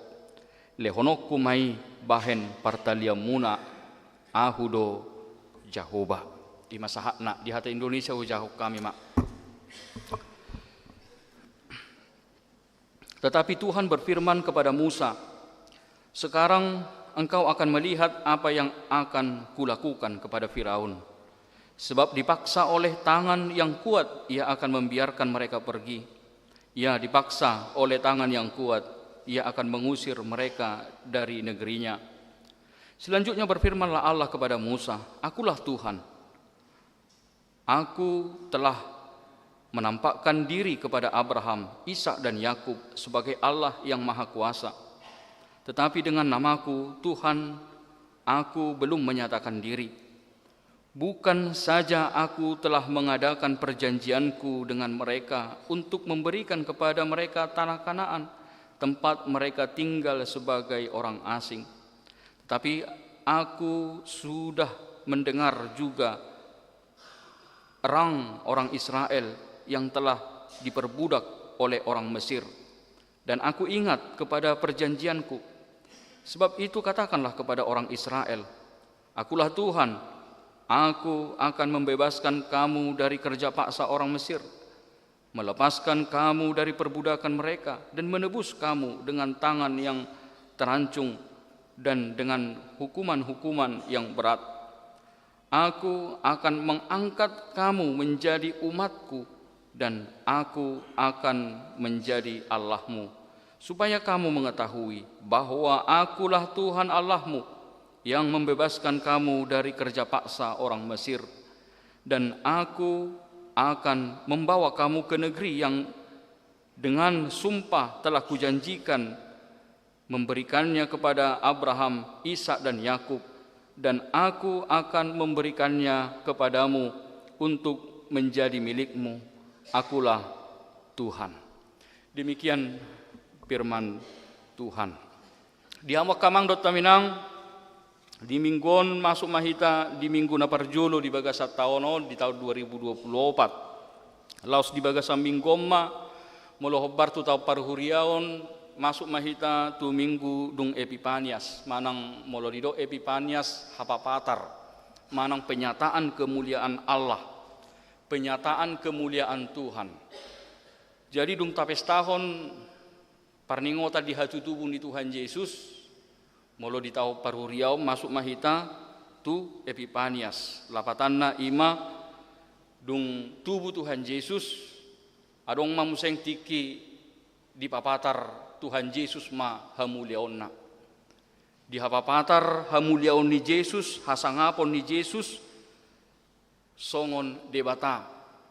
Lehonokku mai bahen partaliamuna ahudo Jehovah. Di masa hakna di hati Indonesia ujahuk kami mak. Tetapi Tuhan berfirman kepada Musa, sekarang engkau akan melihat apa yang akan kulakukan kepada Firaun. Sebab dipaksa oleh tangan yang kuat, ia akan membiarkan mereka pergi. Ya, dipaksa oleh tangan yang kuat, ia akan mengusir mereka dari negerinya. Selanjutnya berfirmanlah Allah kepada Musa, akulah Tuhan. Aku telah menampakkan diri kepada Abraham, Ishak dan Yakub sebagai Allah yang Maha Kuasa. Tetapi dengan namaku, Tuhan, aku belum menyatakan diri. Bukan saja aku telah mengadakan perjanjianku dengan mereka untuk memberikan kepada mereka tanah Kanaan, tempat mereka tinggal sebagai orang asing. Tetapi aku sudah mendengar juga orang Israel yang telah diperbudak oleh orang Mesir. Dan aku ingat kepada perjanjianku. Sebab itu katakanlah kepada orang Israel, akulah Tuhan, aku akan membebaskan kamu dari kerja paksa orang Mesir, melepaskan kamu dari perbudakan mereka, dan menebus kamu dengan tangan yang terancung dan dengan hukuman-hukuman yang berat. Aku akan mengangkat kamu menjadi umatku, dan aku akan menjadi Allahmu, supaya kamu mengetahui bahwa akulah Tuhan Allahmu yang membebaskan kamu dari kerja paksa orang Mesir. Dan aku akan membawa kamu ke negeri yang dengan sumpah telah kujanjikan memberikannya kepada Abraham, Ishak dan Yakub, dan aku akan memberikannya kepadamu untuk menjadi milikmu. Akulah Tuhan. Demikian firman Tuhan. Di hamak kamang dot taminang di minggon masuk mahita di minggu na parjolo di bagasa taono di tahun 2024. Laos di bagasa minggomma molohobbar tu tau parhuriaon masuk mahita tu minggu dung Epipanias, manang molodido Epipanias hapapatar, manang penyataan kemuliaan Allah, penyataan kemuliaan Tuhan. Jadi dung tapes tahun parningota di hatu tubuh ni Tuhan Yesus, molo di tahu parhuriau masuk mahita tu Epipanias, lapatanna ima dung tubuh Tuhan Yesus adong mamuseng tiki di papatar Tuhan Yesus ma hamuliaonna. Di hapapatar hamuliaon ni Yesus, hasangapon ni Yesus, songon debata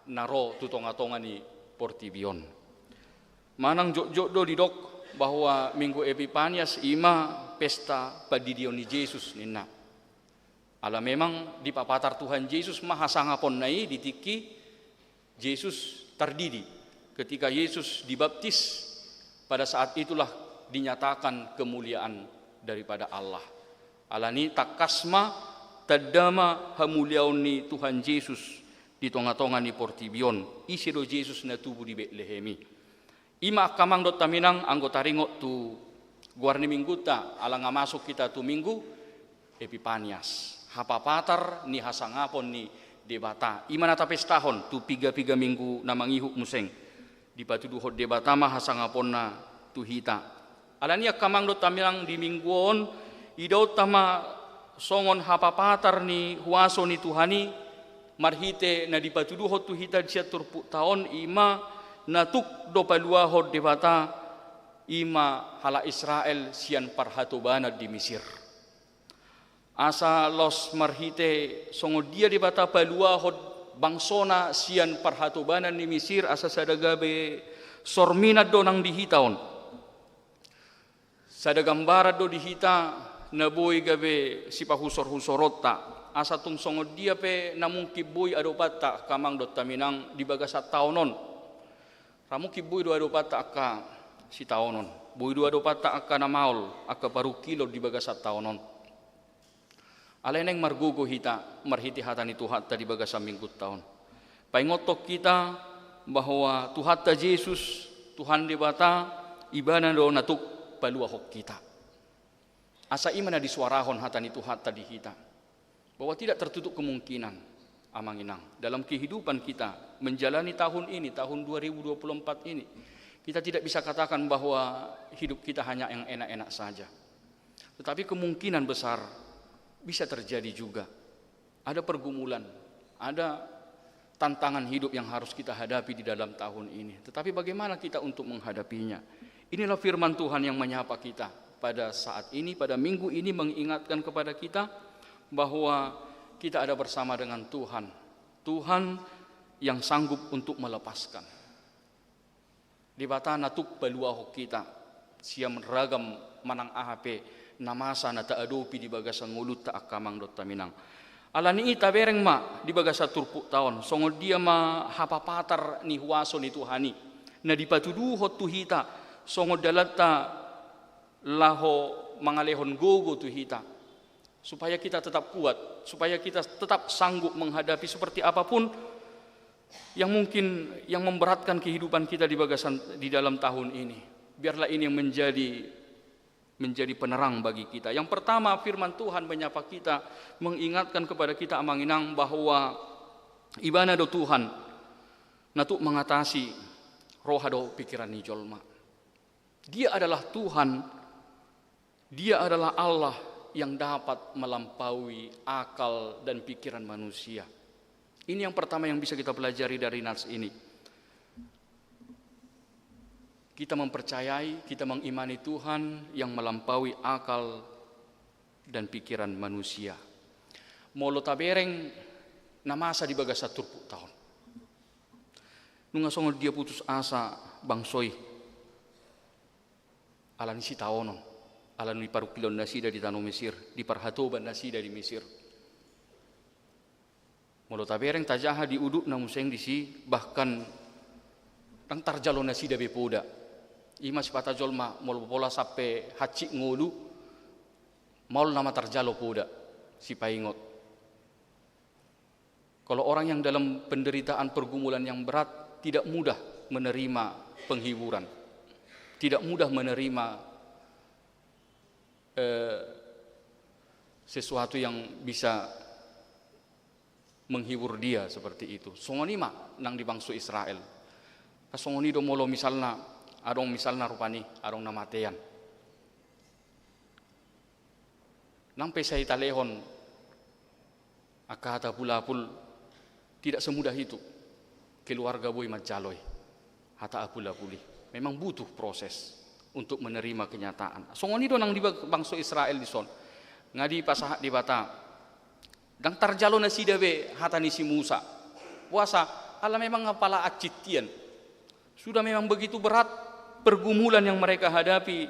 naro tutonga-tonga ni Portibion. Manang jok-jok do didok bahwa minggu Epipanias ima pesta padidion ni Yesus nina. Ala memang di papatar Tuhan Yesus ma hasangapon nai ditiki Yesus tardidi ketika Yesus dibaptis. Pada saat itulah dinyatakan kemuliaan daripada Allah. Alani takasma tadama hamuliaon ni Tuhan Yesus di tonga-tonga ni Portibion. Isi do Yesus na tubuh di Betlehemi. Ima kamang dot taminang anggota ringot tu guarni mingguta ala nga masuk kita tu minggu Epipanias. Hapapatar ni hasangapon ni debata. Ima nata pestahon tu piga-piga minggu na mangihuk museng. Di patuduhod debata mah hasangapon na tuhita. Alania kamang do tamilang di mingguon idaw tama songon hapapatar ni huaso ni Tuhani marhite na di patuduhod tuhita siya turpu taon ima natuk do paluahod debata ima hala Israel sian parhatobanad di Mesir. Asa los marhite songo dia debata paluahod bangsona sian parhatobanan ni Mesir asa sadagabe sorminad do nang dihitaon. Sadagambarad do dihita naboy gabe si pahusor-husorota asa tung songo dia pe namung kiboy adopata kamang dot taminang di bagasat taonon. Ramu kiboy do adopata akka si taonon. Boy do adopata akka namaol akka paru kilo di bagasat taonon. Aleneng margugo hita marhiti hata ni Tuhatta di bagasam minggut tahun. Paingotok kita bahwa Tuhatta Yesus Tuhan debata ibana do natuk paluahok kita. Asa imana disuarahon hata ni Tuhatta di hita bahwa tidak tertutup kemungkinan amanginang dalam kehidupan kita menjalani tahun ini tahun 2024 ini kita tidak bisa katakan bahwa hidup kita hanya yang enak-enak saja. Tetapi kemungkinan besar bisa terjadi juga. Ada pergumulan, ada tantangan hidup yang harus kita hadapi di dalam tahun ini. Tetapi bagaimana kita untuk menghadapinya? Inilah firman Tuhan yang menyapa kita pada saat ini, pada minggu ini mengingatkan kepada kita bahwa kita ada bersama dengan Tuhan. Tuhan yang sanggup untuk melepaskan. Di bata natuk paluahok kita, siam ragam manang ahape, namasa na taadopi di bagasa ngulut ta akamang dot taminang. Alani ita bereng ma di bagasa turpu taon. Songo dia ma hapapatar ni huaso ni Tuhani. Na dipatuduhot tuhita. Songo dalata laho mangalehon gogo tuhita. Supaya kita tetap kuat. Supaya kita tetap sanggup menghadapi seperti apapun yang mungkin yang memberatkan kehidupan kita di bagasan di dalam tahun ini. Biarlah ini yang menjadi penerang bagi kita. Yang pertama firman Tuhan menyapa kita, mengingatkan kepada kita amanginang bahwa ibana do Tuhan natuk mengatasi roha do pikiran ni jolma. Dia adalah Tuhan, dia adalah Allah yang dapat melampaui akal dan pikiran manusia. Ini yang pertama yang bisa kita pelajari dari nas ini. Kita mempercayai, kita mengimani Tuhan yang melampaui akal dan pikiran manusia. Molo tabereng na masa di bagas 10 tahun. Nunga songo dia putus asa bangsoi. Alani si taonon, alani parukilon nasida di tanah Mesir, di parhatoban nasida di Mesir. Molo tabereng tajaha di uduk na museng di si, bahkan tang tarjalo nasida bepoda. Ima si pata jolma molo pola sampai haci ngolu, maul nama tarjalo poda si paingot. Kalau orang yang dalam penderitaan pergumulan yang berat tidak mudah menerima penghiburan, tidak mudah menerima sesuatu yang bisa menghibur dia seperti itu. Songoni mah nang di bangsa Israel. Kasongoni do molo misalna adong misalna rupani adong namatean. Nang pesai talehon akata pulapul tidak semudah itu. Keluarga boy majaloi hata apulapuli. Memang butuh proses untuk menerima kenyataan. Songoni do nang di bangsa Israel di son. Ngadi pasah di bata. Dang tarjalo na si dabe hata ni si Musa. Puasa ala memang ngapala acitian. Sudah memang begitu berat pergumulan yang mereka hadapi.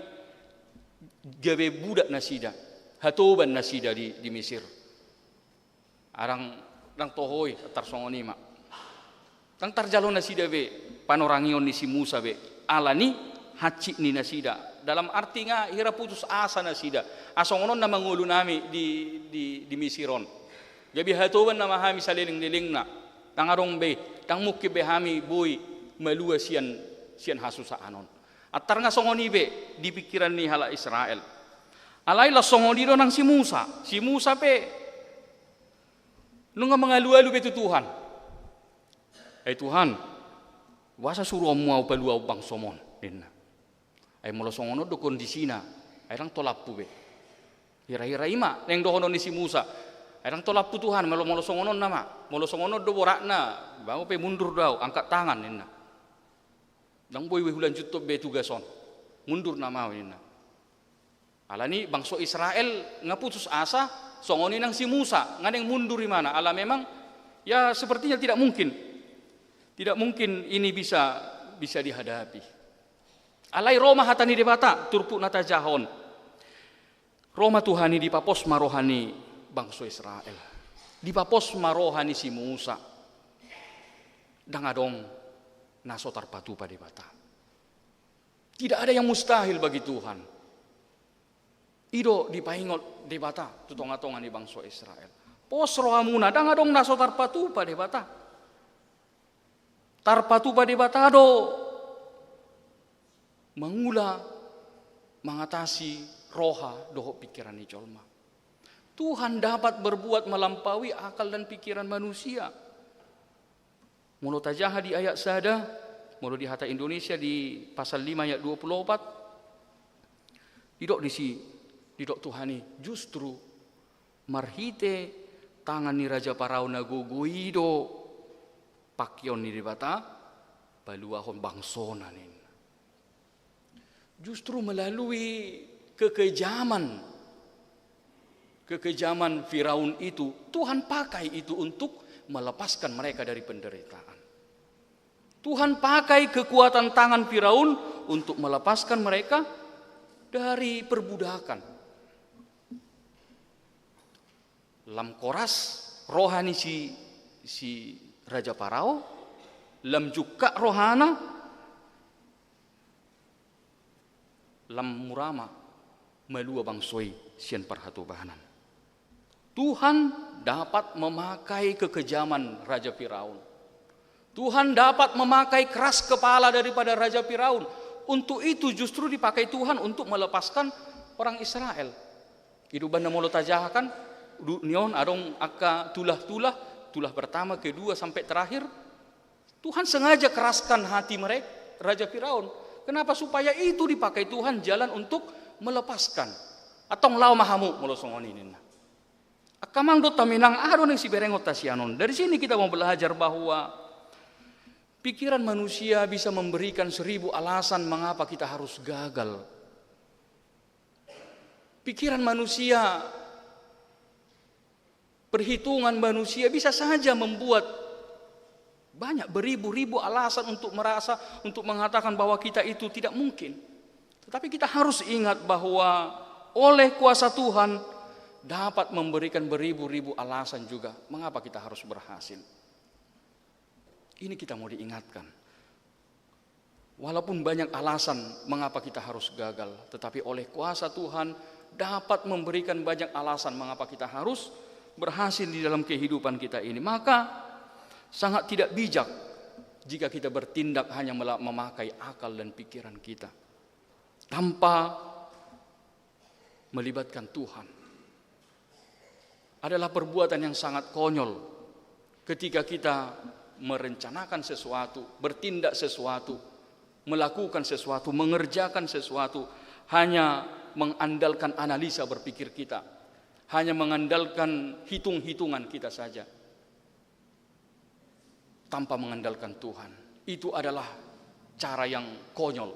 Gabe budak nasida, hatoban nasida di Mesir. Arang dang tohoi tarsongoni mak. Dang tarjalo nasida be panorangion ni si Musa be alani haci ni nasida. Dalam artinya hira putus asa nasida. Asongonon na mangulu nami di Mesiron. Gabi hatoban na mahami saliling-liling na. Tangarong be, tang mukki be hami boy malua sian hasusa anon. Atar nga songoni be di pikiran ni hala Israel. Alay la songoni do nang si Musa. Si Musa pe nung mangalu-alu be Tuhan. Tuhan, wasa suruh mau paluau bang somon dinna. Ay molo songono do kondisina. Ay rang tolappu be. Hira-hira ima neng dohono ni si Musa. Ay rang tolappu Tuhan molo songono nama. Molo songono do borakna. Bau pe mundur daw angkat tangan dinna. Dang boy hulan jutop be tugason. Mundur nama dinna. Alani bangsa Israel ngaputus asa songoni nang si Musa nganeng mundur di mana? Ala memang ya sepertinya tidak mungkin. Tidak mungkin ini bisa dihadapi. Alai Roma hatani debata turpu nata jahon. Roma Tuhani di papos marohani bangsa Israel. Di papos marohani si Musa. Dangadong naso tarpatu pada debata. Tidak ada yang mustahil bagi Tuhan. Ido dipaingot debata tutonga-tonga di bangsa Israel. Pos rohamuna dangadong naso tarpatu pada debata. Tarpatu pada batado mangula mengatasi roha doho pikiran ni jolma. Tuhan dapat berbuat melampaui akal dan pikiran manusia. Mulut tajaha di ayat sada, mulut di hata Indonesia di pasal 5 ayat 24. Didok Tuhani justru marhite tangan ni Raja Parao naguguido pakyon ni dibata baluahon bangsonanin. Justru melalui kekejaman Firaun itu Tuhan pakai itu untuk melepaskan mereka dari penderitaan. Tuhan pakai kekuatan tangan Firaun untuk melepaskan mereka dari perbudakan. Lam koras rohani si Raja Parao, lam juga rohana, lam murama malua bangsoi sian parhatobahanan. Tuhan dapat memakai kekejaman Raja Firaun. Tuhan dapat memakai keras kepala daripada Raja Firaun. Untuk itu justru dipakai Tuhan untuk melepaskan orang Israel. Hidupan molo tajahakan nion adong akka tulah pertama, kedua sampai terakhir. Tuhan sengaja keraskan hati mereka Raja Firaun. Kenapa? Supaya itu dipakai Tuhan jalan untuk melepaskan. Atong lau mahamu molo songonin. Akamang do taminang adon yang si berengot tasianon. Dari sini kita mau belajar bahwa pikiran manusia bisa memberikan 1000 alasan mengapa kita harus gagal. Pikiran manusia perhitungan manusia bisa saja membuat banyak beribu-ribu alasan untuk mengatakan bahwa kita itu tidak mungkin. Tetapi kita harus ingat bahwa oleh kuasa Tuhan dapat memberikan beribu-ribu alasan juga mengapa kita harus berhasil. Ini kita mau diingatkan. Walaupun banyak alasan mengapa kita harus gagal, tetapi oleh kuasa Tuhan dapat memberikan banyak alasan mengapa kita harus berhasil di dalam kehidupan kita ini. Maka sangat tidak bijak jika kita bertindak hanya memakai akal dan pikiran kita tanpa melibatkan Tuhan. Adalah perbuatan yang sangat konyol ketika kita merencanakan sesuatu, bertindak sesuatu, melakukan sesuatu, mengerjakan sesuatu, hanya mengandalkan analisa berpikir kita, hanya mengandalkan hitung-hitungan kita saja, tanpa mengandalkan Tuhan. Itu adalah cara yang konyol.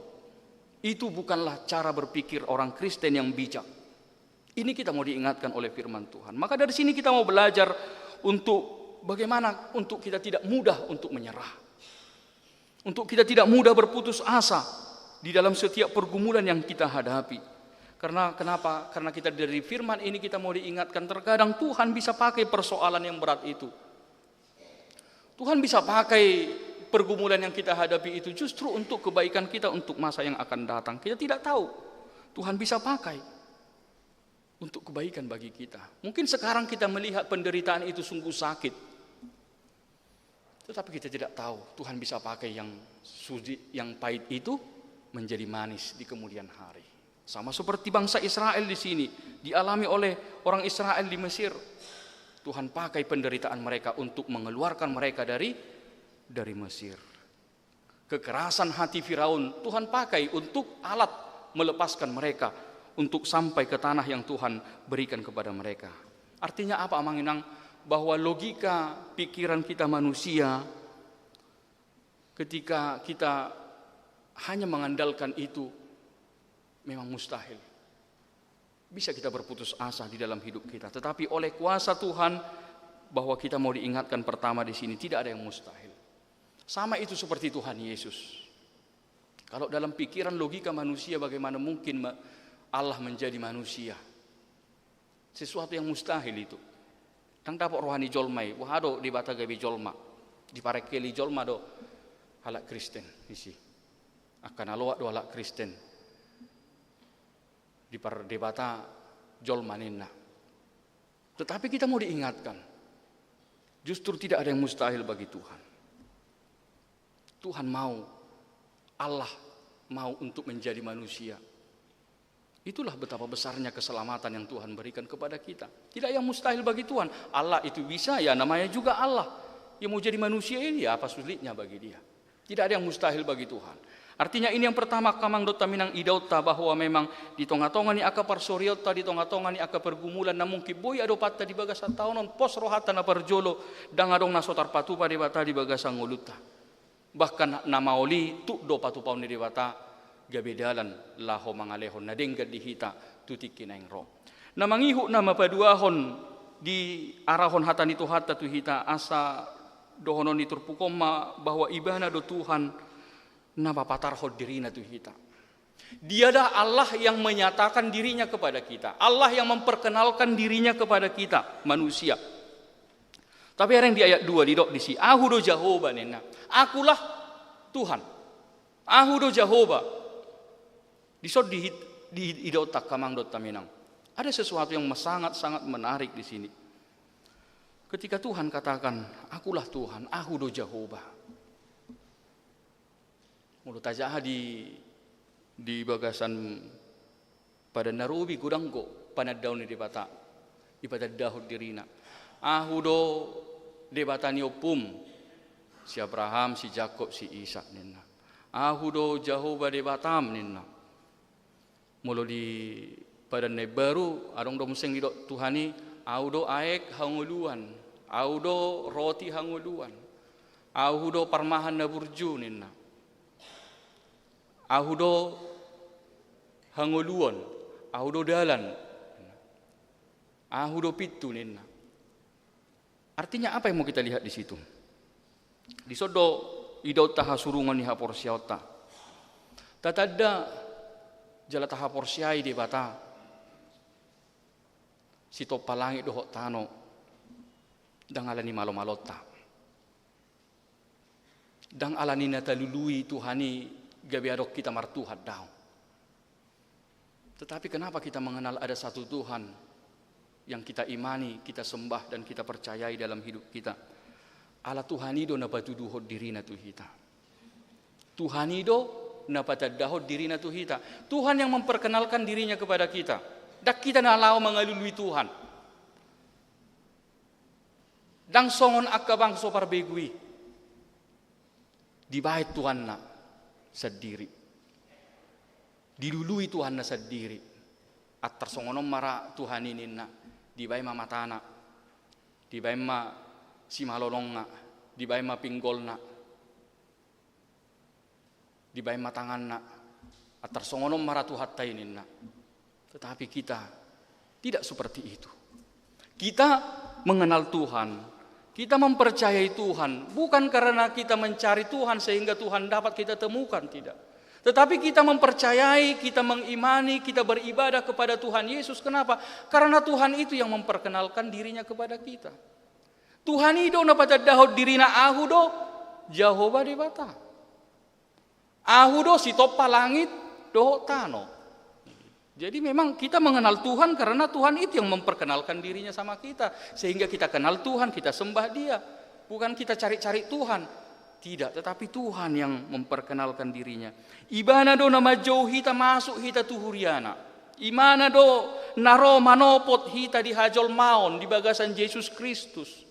Itu bukanlah cara berpikir orang Kristen yang bijak. Ini kita mau diingatkan oleh firman Tuhan. Maka dari sini kita mau belajar untuk bagaimana untuk kita tidak mudah untuk menyerah. Untuk kita tidak mudah berputus asa di dalam setiap pergumulan yang kita hadapi. Karena kenapa? Karena kita dari firman ini kita mau diingatkan terkadang Tuhan bisa pakai persoalan yang berat itu. Tuhan bisa pakai pergumulan yang kita hadapi itu justru untuk kebaikan kita untuk masa yang akan datang. Kita tidak tahu. Tuhan bisa pakai untuk kebaikan bagi kita. Mungkin sekarang kita melihat penderitaan itu sungguh sakit. Tetapi kita tidak tahu Tuhan bisa pakai yang pahit itu menjadi manis di kemudian hari. Sama seperti bangsa Israel di sini dialami oleh orang Israel di Mesir. Tuhan pakai penderitaan mereka untuk mengeluarkan mereka dari Mesir. Kekerasan hati Firaun Tuhan pakai untuk alat melepaskan mereka untuk sampai ke tanah yang Tuhan berikan kepada mereka. Artinya apa, Amanginang? Bahwa logika pikiran kita manusia ketika kita hanya mengandalkan itu memang mustahil. Bisa kita berputus asa di dalam hidup kita, tetapi oleh kuasa Tuhan bahwa kita mau diingatkan pertama di sini tidak ada yang mustahil. Sama itu seperti Tuhan Yesus. Kalau dalam pikiran logika manusia bagaimana mungkin Allah menjadi manusia? Sesuatu yang mustahil itu. Tang dapat rohani jolmai, wahado di bata gabi jolma, di parekeli jolma do halak Kristen isi, akan alowak do halak Kristen, di bata jolma nina. Tetapi kita mau diingatkan, justru tidak ada yang mustahil bagi Tuhan. Tuhan mau, Allah mau untuk menjadi manusia. Itulah betapa besarnya keselamatan yang Tuhan berikan kepada kita. Tidak yang mustahil bagi Tuhan. Allah itu bisa, ya namanya juga Allah. Yang mau jadi manusia ini ya apa sulitnya bagi dia. Tidak ada yang mustahil bagi Tuhan. Artinya ini yang pertama kamang dota minang idauta bahwa memang di tonga-tonga ni aka parsoriota, di tonga-tonga ni aka pergumulan namun kiboy adopatta di bagasa taonon pos rohata na parjolo dangadong nasotar patupa di bata di bagasa ngoluta. Bahkan nama oli tu do patupaw ni di bata gabedalan laho mangalehon na denggad dihita tutikin ang ro. Na mangihu na mapaduahon di arahon hatan itu hata tu hita asa dohonon ni turpukoma bahwa ibana do Tuhan na papatarhod dirina tu hita. Diadah Allah yang menyatakan dirinya kepada kita. Allah yang memperkenalkan dirinya kepada kita manusia. Tapi ada yang di ayat 2 di si Ahu do Jehovah nena. Akulah Tuhan. Ahu do Jehovah. Di idotak kamang dot taminang. Ada sesuatu yang sangat-sangat menarik di sini. Ketika Tuhan katakan, akulah Tuhan, Ahu do Jehovah. Mulut aja di bagasan pada narubi gudanggo panadaw ni dibata dahud dirina. Ahu do debata ni opum si Abraham, si Jacob, si Ishak nina. Ahu do Jehovah debatam nina. Mula di pada baru adong do museng didok Tuhani audo aek hanguluan, audo roti hanguluan, audo parmahan na burju nina, audo hanguluan, audo dalan, audo pitu nina. Artinya apa yang mau kita lihat di situ? Di sodo idau taha surungan ni haporsiauta. Tatada jala taha porsiai di bata. Sito palangi dohok tano. Dang alani malo-malota. Dang alani natalului Tuhani gabiadok kita martuhat daw. Tetapi kenapa kita mengenal ada satu Tuhan yang kita imani, kita sembah dan kita percayai dalam hidup kita? Ala Tuhanido na patuduhod diri na tuhita. Tuhanido na patadahod diri na tuhita. Tuhan yang memperkenalkan dirinya kepada kita. Dak kita nalaw mengalului Tuhan. Dang songon akabang so parbegui. Dibait Tuhan na sendiri. Dilului Tuhan na sendiri. At tersongonom mara Tuhan ini na. Dibay mamatana. Dibay ma si malolong na. Dibay ma pinggol na. Dibay matangan na. At tersongonom mara Tuhan tainin na. Tetapi kita tidak seperti itu. Kita mengenal Tuhan. Kita mempercayai Tuhan. Bukan karena kita mencari Tuhan sehingga Tuhan dapat kita temukan. Tidak. Tetapi kita mempercayai, kita mengimani, kita beribadah kepada Tuhan Yesus. Kenapa? Karena Tuhan itu yang memperkenalkan dirinya kepada kita. Tuhan itu na patadahod dirina ahudo Jehovah di bata. Ahudo si topa langit doho tano. Jadi memang kita mengenal Tuhan karena Tuhan itu yang memperkenalkan dirinya sama kita. Sehingga kita kenal Tuhan, kita sembah Dia. Bukan kita cari-cari Tuhan. Tidak, tetapi Tuhan yang memperkenalkan dirinya. Ibana do nama jauh hita masuk hita tuhuriana. Imana do naro manopot hita di hajol maon di bagasan Yesus Kristus.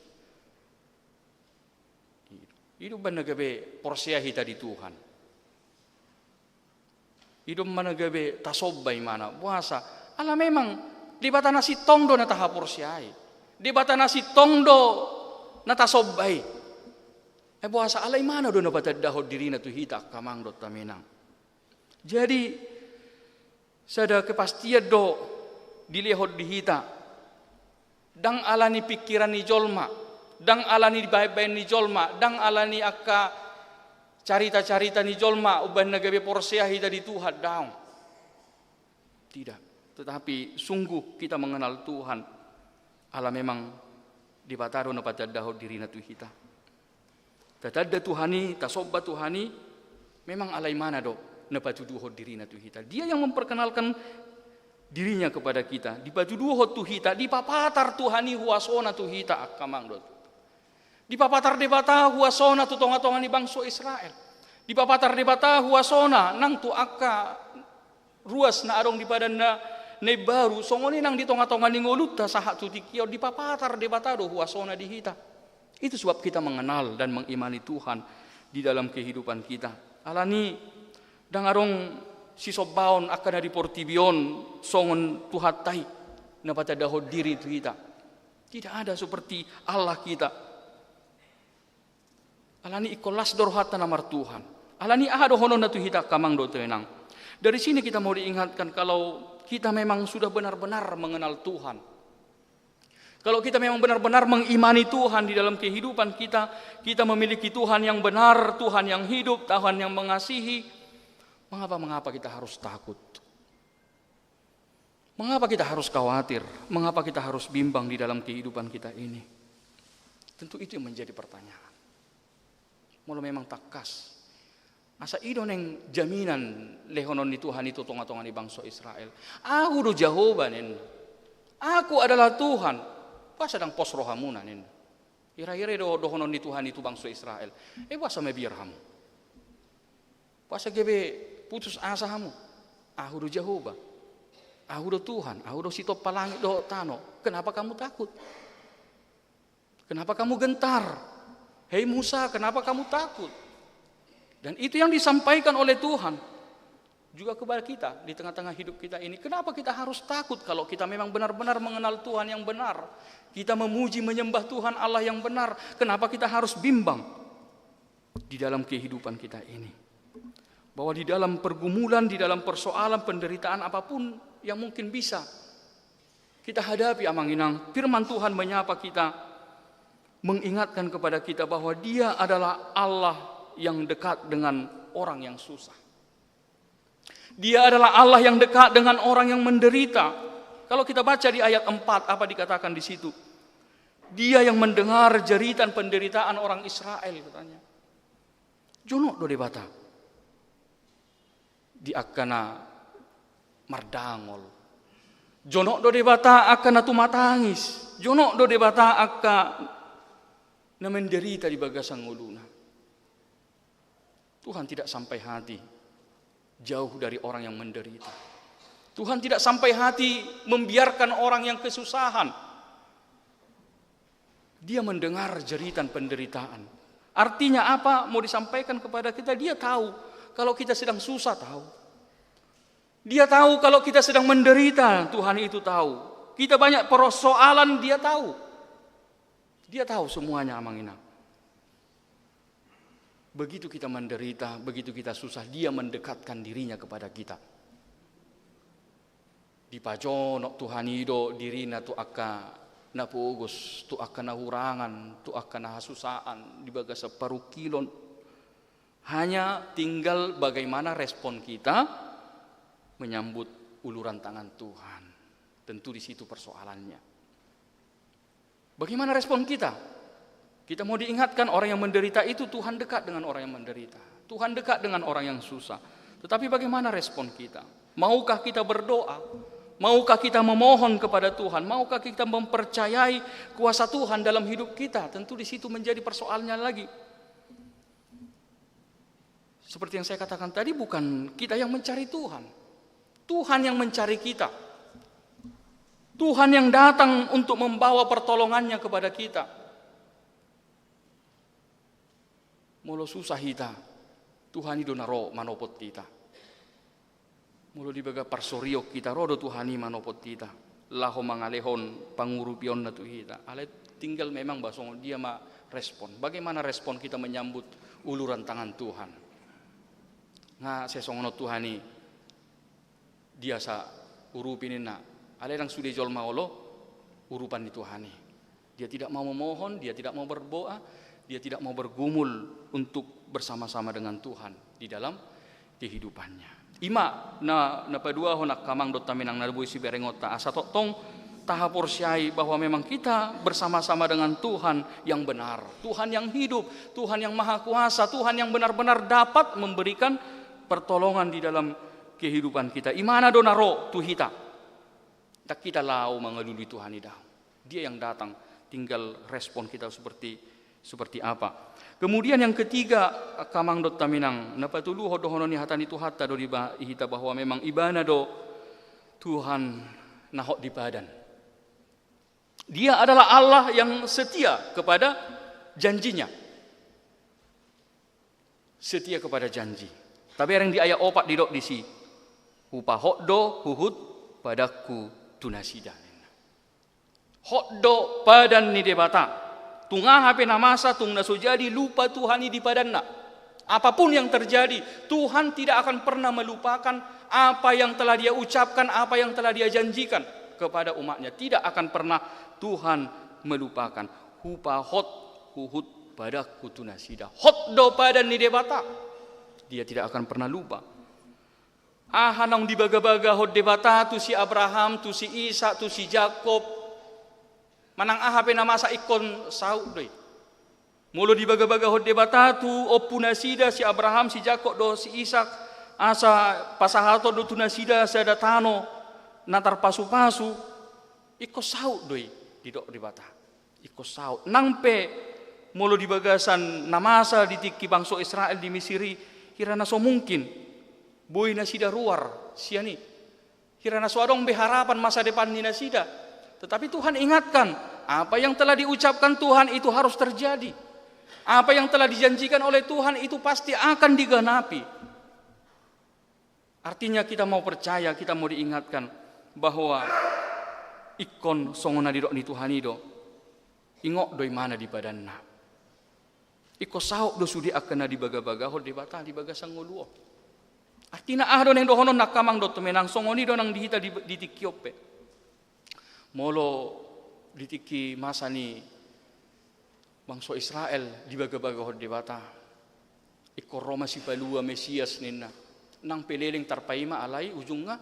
Hidup managabe porsia hita di Tuhan. Hidup managabe tasobbay mana puasa. Ala memang di bata nasi tongdo na taha porsiai. Di bata nasi tongdo na tasobbay. Puasa alay mana do na patadahod diri na tuhita kamang do taminang. Jadi sada kepastian do dilehod dihita. Dang alani pikiran ni jolma, dang alani baik-baik ni jolma, dang alani akka carita-carita ni jolma uban nagabe porsia hita di Tuhan daun. Tidak, tetapi sungguh kita mengenal Tuhan. Ala memang di bataro na patadahod diri na tuhita. Tatadda Tuhani, tasobba Tuhani, memang alay mana do napatuduhod diri na tuhita. Dia yang memperkenalkan dirinya kepada kita. Dipatuduhod tuhita, dipapatar Tuhani huasona tuhita akamang do. Dipapatar debata huasona tu tonga-tonga ni bangsa Israel. Dipapatar debata huasona nang tu akka ruas na arong di padan na baru songoni nang di tonga-tonga ni ngoluta sahat tu tikiyo dipapatar debata do huasona dihita. Itu sebab kita mengenal dan mengimani Tuhan di dalam kehidupan kita. Alani dangarong sisobaon akan dari portibion songon tuhatai na patadahod diri itu kita. Tidak ada seperti Allah kita. Alani ikolas dorhata namar Tuhan. Alani ahado honon na tuhita kamang do tenang. Dari sini kita mau diingatkan kalau kita memang sudah benar-benar mengenal Tuhan. Kalau kita memang benar-benar mengimani Tuhan di dalam kehidupan kita, kita memiliki Tuhan yang benar, Tuhan yang hidup, Tuhan yang mengasihi, mengapa kita harus takut? Mengapa kita harus khawatir? Mengapa kita harus bimbang di dalam kehidupan kita ini? Tentu itu yang menjadi pertanyaan. Mula memang takas. Asa idon yang jaminan lehonon ni Tuhan itu tonga-tonga ni bangsa Israel. Aku do Jehovah nen. Aku adalah Tuhan. Puasa dang pos rohamuna nen. Ira-ira do honon ni Tuhan itu bangsa Israel. Puasa mebirhamu. Puasa gebe putus asa hamu. Aku do Jehovah. Aku do Tuhan. Aku do sito palangit do tano. Kenapa kamu takut? Kenapa kamu gentar? Hei Musa, kenapa kamu takut? Dan itu yang disampaikan oleh Tuhan juga kepada kita di tengah-tengah hidup kita ini. Kenapa kita harus takut kalau kita memang benar-benar mengenal Tuhan yang benar? Kita memuji menyembah Tuhan Allah yang benar. Kenapa kita harus bimbang di dalam kehidupan kita ini? Bahwa di dalam pergumulan, di dalam persoalan, penderitaan apapun yang mungkin bisa kita hadapi amanginang, firman Tuhan menyapa kita. mengingatkan kepada kita bahwa Dia adalah Allah yang dekat dengan orang yang susah. Dia adalah Allah yang dekat dengan orang yang menderita. Kalau kita baca di ayat 4, apa dikatakan di situ? Dia yang mendengar jeritan penderitaan orang Israel, katanya. Jono do debata. Di akana mardangol. Jono do debata akana tumatangis. Jono do debata akka na menderita di bagasang uluna. Tuhan tidak sampai hati jauh dari orang yang menderita. Tuhan tidak sampai hati membiarkan orang yang kesusahan. Dia mendengar jeritan penderitaan. Artinya apa? Mau disampaikan kepada kita, Dia tahu kalau kita sedang susah, tahu. Dia tahu kalau kita sedang menderita, Tuhan itu tahu. Kita banyak persoalan, Dia tahu. Dia tahu semuanya, Amangina. Begitu kita menderita, begitu kita susah, Dia mendekatkan dirinya kepada kita. Di pajonok Tuhan ido dirina tu akka na pugos, tu akka na hurangan, tu akka na hasusaan, di baga separuh kilon. Hanya tinggal bagaimana respon kita menyambut uluran tangan Tuhan. Tentu di situ persoalannya. Bagaimana respon kita? Kita mau diingatkan orang yang menderita itu Tuhan dekat dengan orang yang menderita. Tuhan dekat dengan orang yang susah. Tetapi bagaimana respon kita? Maukah kita berdoa? Maukah kita memohon kepada Tuhan? Maukah kita mempercayai kuasa Tuhan dalam hidup kita? Tentu di situ menjadi persoalannya lagi. Seperti yang saya katakan tadi, bukan kita yang mencari Tuhan. Tuhan yang mencari kita. Tuhan yang datang untuk membawa pertolongannya kepada kita. Molo susah hita, Tuhan itu naro manopot kita. Molo dibaga parsorio kita rodo Tuhani manopot kita. Laho mangalehon pangurupion na tu hita. Ale tinggal memang basong dia ma respon. Bagaimana respon kita menyambut uluran tangan Tuhan? Nga sesongono Tuhani dia sa urupinin na. Ale lang sudah jol maolo urupan di Tuhani. Dia tidak mau memohon, dia tidak mau berdoa, dia tidak mau bergumul untuk bersama-sama dengan Tuhan di dalam kehidupannya. Ima na padua honak kamang dot taminang narbuy si berengota asa tong tahapor syai bahwa memang kita bersama-sama dengan Tuhan yang benar, Tuhan yang hidup, Tuhan yang maha kuasa, Tuhan yang benar-benar dapat memberikan pertolongan di dalam kehidupan kita. Imana donaro tuhita. Tak kita lau mengelului Tuhan idah. Dia yang datang, tinggal respon kita seperti apa. Kemudian yang ketiga, kamang dot taminang napatulu hodohono ni hatani tu hatta do ihita bahwa memang ibana do Tuhan nahok di padan. Dia adalah Allah yang setia kepada janjinya. Setia kepada janji. Tapi yang di ayat 4 didok di si upa hoddo huhut padaku tunasida. Hoddo padan ni debata. Tungah HP namasa tung naso jadi lupa Tuhan di padanna. Apapun yang terjadi, Tuhan tidak akan pernah melupakan apa yang telah Dia ucapkan, apa yang telah Dia janjikan kepada umatnya. Tidak akan pernah Tuhan melupakan. Hupa hot huhut pada kutunasida. Hot do padan ni debata. Dia tidak akan pernah lupa. Hanong di baga-baga hot debata tu si Abraham, tu si Isa, tu si Jakob. Manang ahape na masa ikon saud doy. Mulo di baga-baga hod debata tu opunasida si Abraham, si Jakob do si Ishak asa pasahato do tunasida sa datano natar pasu-pasu iko saud doy di dok debata. Iko saud nangpe mulo di bagasan namasa di tiki bangso Israel di Misiri kirana so mungkin boy na sida ruar siani. Kirana so adong beharapan masa depan ni nasida. Tetapi Tuhan ingatkan, apa yang telah diucapkan Tuhan itu harus terjadi. Apa yang telah dijanjikan oleh Tuhan itu pasti akan digenapi. Artinya kita mau percaya, kita mau diingatkan bahwa ikon songona didok ni Tuhan ido, ingok doi mana di badanna. Iko sauk do sudi akan di baga-baga hol di bata di baga sanguluo. Artinya do neng dohonon nakamang do temenang songoni do nang dihita di tikiope. Molo ditiki masa ni bangsa Israel di baga-baga hod debata. Iko Roma si palua Mesias nina. Nang peleleng tarpaima alai ujungnya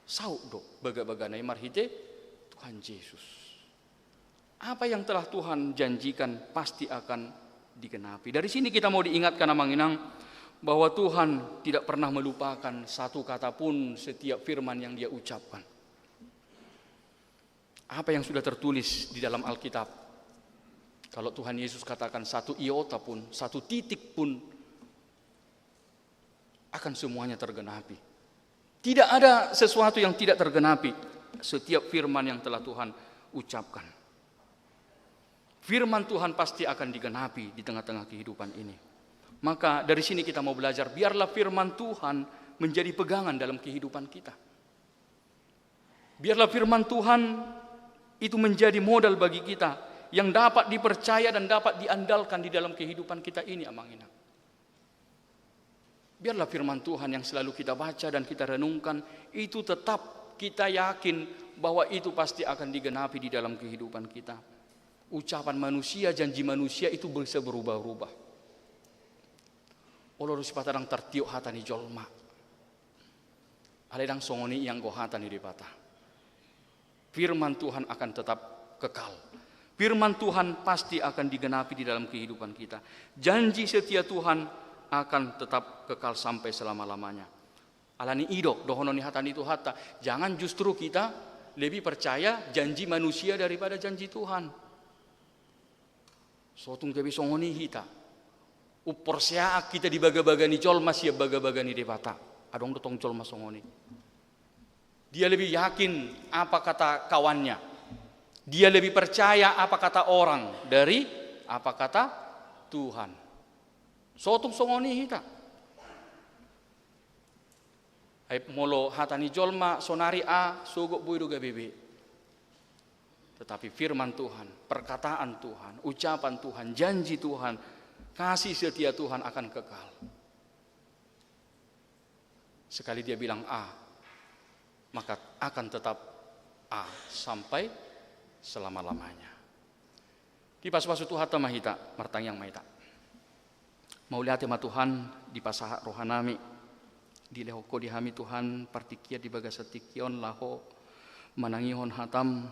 sauk do baga-baga na marhite Tuhan Yesus. Apa yang telah Tuhan janjikan pasti akan digenapi. Dari sini kita mau diingatkan amang inang bahwa Tuhan tidak pernah melupakan satu kata pun setiap firman yang Dia ucapkan. Apa yang sudah tertulis di dalam Alkitab, kalau Tuhan Yesus katakan satu iota pun, satu titik pun, akan semuanya tergenapi. Tidak ada sesuatu yang tidak tergenapi setiap firman yang telah Tuhan ucapkan. Firman Tuhan pasti akan digenapi di tengah-tengah kehidupan ini. Maka dari sini kita mau belajar, biarlah firman Tuhan menjadi pegangan dalam kehidupan kita. Biarlah firman Tuhan itu menjadi modal bagi kita yang dapat dipercaya dan dapat diandalkan di dalam kehidupan kita ini, amang inang. Biarlah firman Tuhan yang selalu kita baca dan kita renungkan, itu tetap kita yakin bahwa itu pasti akan digenapi di dalam kehidupan kita. Ucapan manusia, janji manusia itu bisa berubah-ubah. Olor sipatadang tertiuk hatani jolma. Aledang songoni yang go hatani dipata. Firman Tuhan akan tetap kekal. Firman Tuhan pasti akan digenapi di dalam kehidupan kita. Janji setia Tuhan akan tetap kekal sampai selama-lamanya. Alani idok dohononi hatani itu hatta. Jangan justru kita lebih percaya janji manusia daripada janji Tuhan. Sotung kebi songoni hita. Uporsea kita dibaga-bagani colma siap baga-bagani debata. Adong dotong colma songoni. Dia lebih yakin apa kata kawannya. Dia lebih percaya apa kata orang dari apa kata Tuhan. Sotung songoni hita. Ay molo hatani jolma sonari a sugok buidu gabebe. Tetapi firman Tuhan, perkataan Tuhan, ucapan Tuhan, janji Tuhan, kasih setia Tuhan akan kekal. Sekali Dia bilang A, maka akan tetap A sampai selama-lamanya. Di pas-pasu Tuhan mahita, martang yang mahita. Mau lihat tema Tuhan di pasah rohanami, di lehoko di hami Tuhan partikia di bagasatikion laho manangihon hatam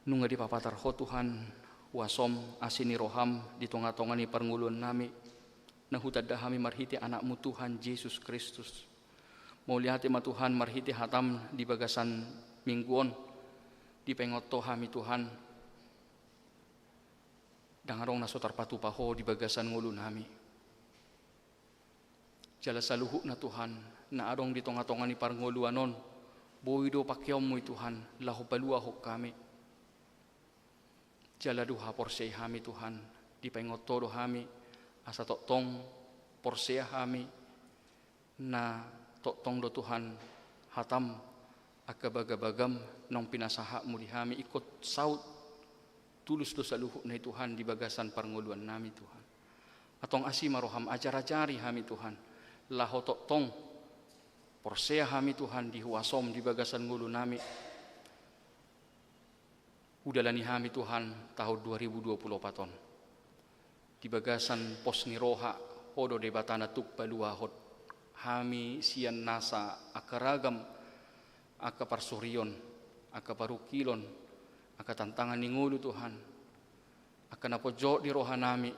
nunga di papatar ho Tuhan wasom asini roham di tonga-tongani perngulun nami nahutad dahami marhiti anakmu Tuhan Yesus Kristus. Mau lihat tema Tuhan marhiti hatam di bagasan mingguon di pengoto hami Tuhan dangarong nasotar patupaho di bagasan ngulu nami. Jala saluhu na Tuhan na adong di tonga-tonga ni parnguluanon boido pakyom mo Tuhan laho palua ho kami. Jala duha porsei hami Tuhan di pengotodo hami asa totong porsea hami na totong do Tuhan hatam akabagabagam nong pinasaha mo di hami ikut saut tulus dosa luhuk na Tuhan di bagasan parnguluan nami Tuhan. Atong asima roham ajar-ajari hami Tuhan. Laho tong porsea hami Tuhan di huasom di bagasan ngulu nami. Udalani hami Tuhan tahun 2024 ton. Di bagasan pos niroha hodo debatana tuk baluahot. Hami sian nasa akaragam akaparsurion akaparukilon aka tantangan ni ngulu Tuhan. Aka na pojok di roha nami,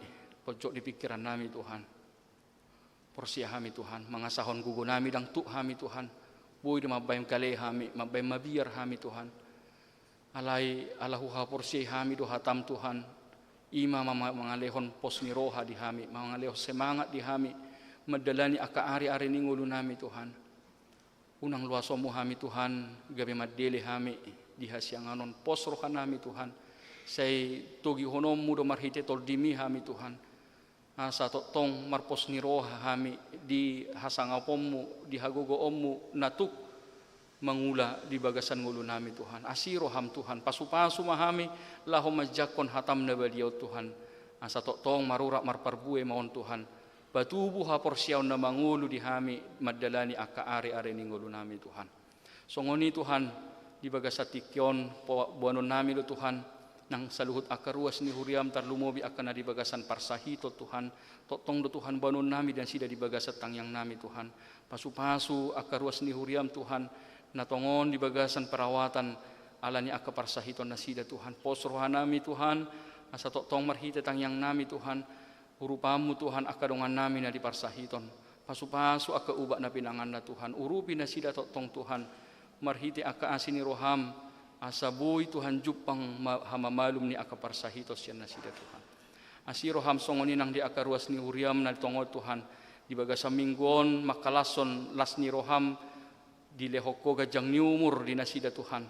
pojok di pikiran nami Tuhan. Porsia hami Tuhan, mangasahon gugo nami dang tu hami Tuhan. Boy di mabayang kale hami, mabayang mabiyar hami Tuhan. Alay alahu ha porsia hami do hatam Tuhan. Ima mangalehon pos ni roha di hami, mangalehon semangat di hami. Madalani aka ari-ari ni ngulu nami Tuhan. Unang luasomu hami Tuhan, gabi madele hami. Di hasyanganon pos rohan nami Tuhan. Say togi honom mudo marhite tol dimi hami Tuhan. Asa totong marpos ni roha hami di hasangapommu di hagogo ommu natuk mangula di bagasan ngulu nami Tuhan. Asiro ham Tuhan pasu-pasu mahami laho majakon hatam na baliau Tuhan. Asa totong marurak marparbue maon Tuhan. Batubu ha porsiaw na mangulu di hami madalani aka are-are ni ngulu nami Tuhan. Songoni Tuhan di bagasatikyon buanon nami lo Tuhan nang saluhut akaruas ni huriam tarlumobi akan di bagasan parsahito Tuhan, totong do Tuhan banun nami dan sida di bagasat tangyang nami Tuhan, pasu-pasu akaruas ni huriam Tuhan, natongon di bagasan perawatan alani aka parsahito na sida Tuhan, posrohan nami Tuhan, asa totong marhita tangyang nami Tuhan, urupamu Tuhan akadongan nami na di parsahiton, pasu-pasu aka ubak na pinangan na Tuhan, urupi na sida totong Tuhan, marhiti aka asini roham, asaboy Tuhan jupang hamamalum ni akaparsahitos yan na sida Tuhan. Asiro hamsongoni nang di akaruas ni huriam na tongod Tuhan. Di baga sa minggon makalason las ni roham di lehoko gajang ni umur di nasida Tuhan.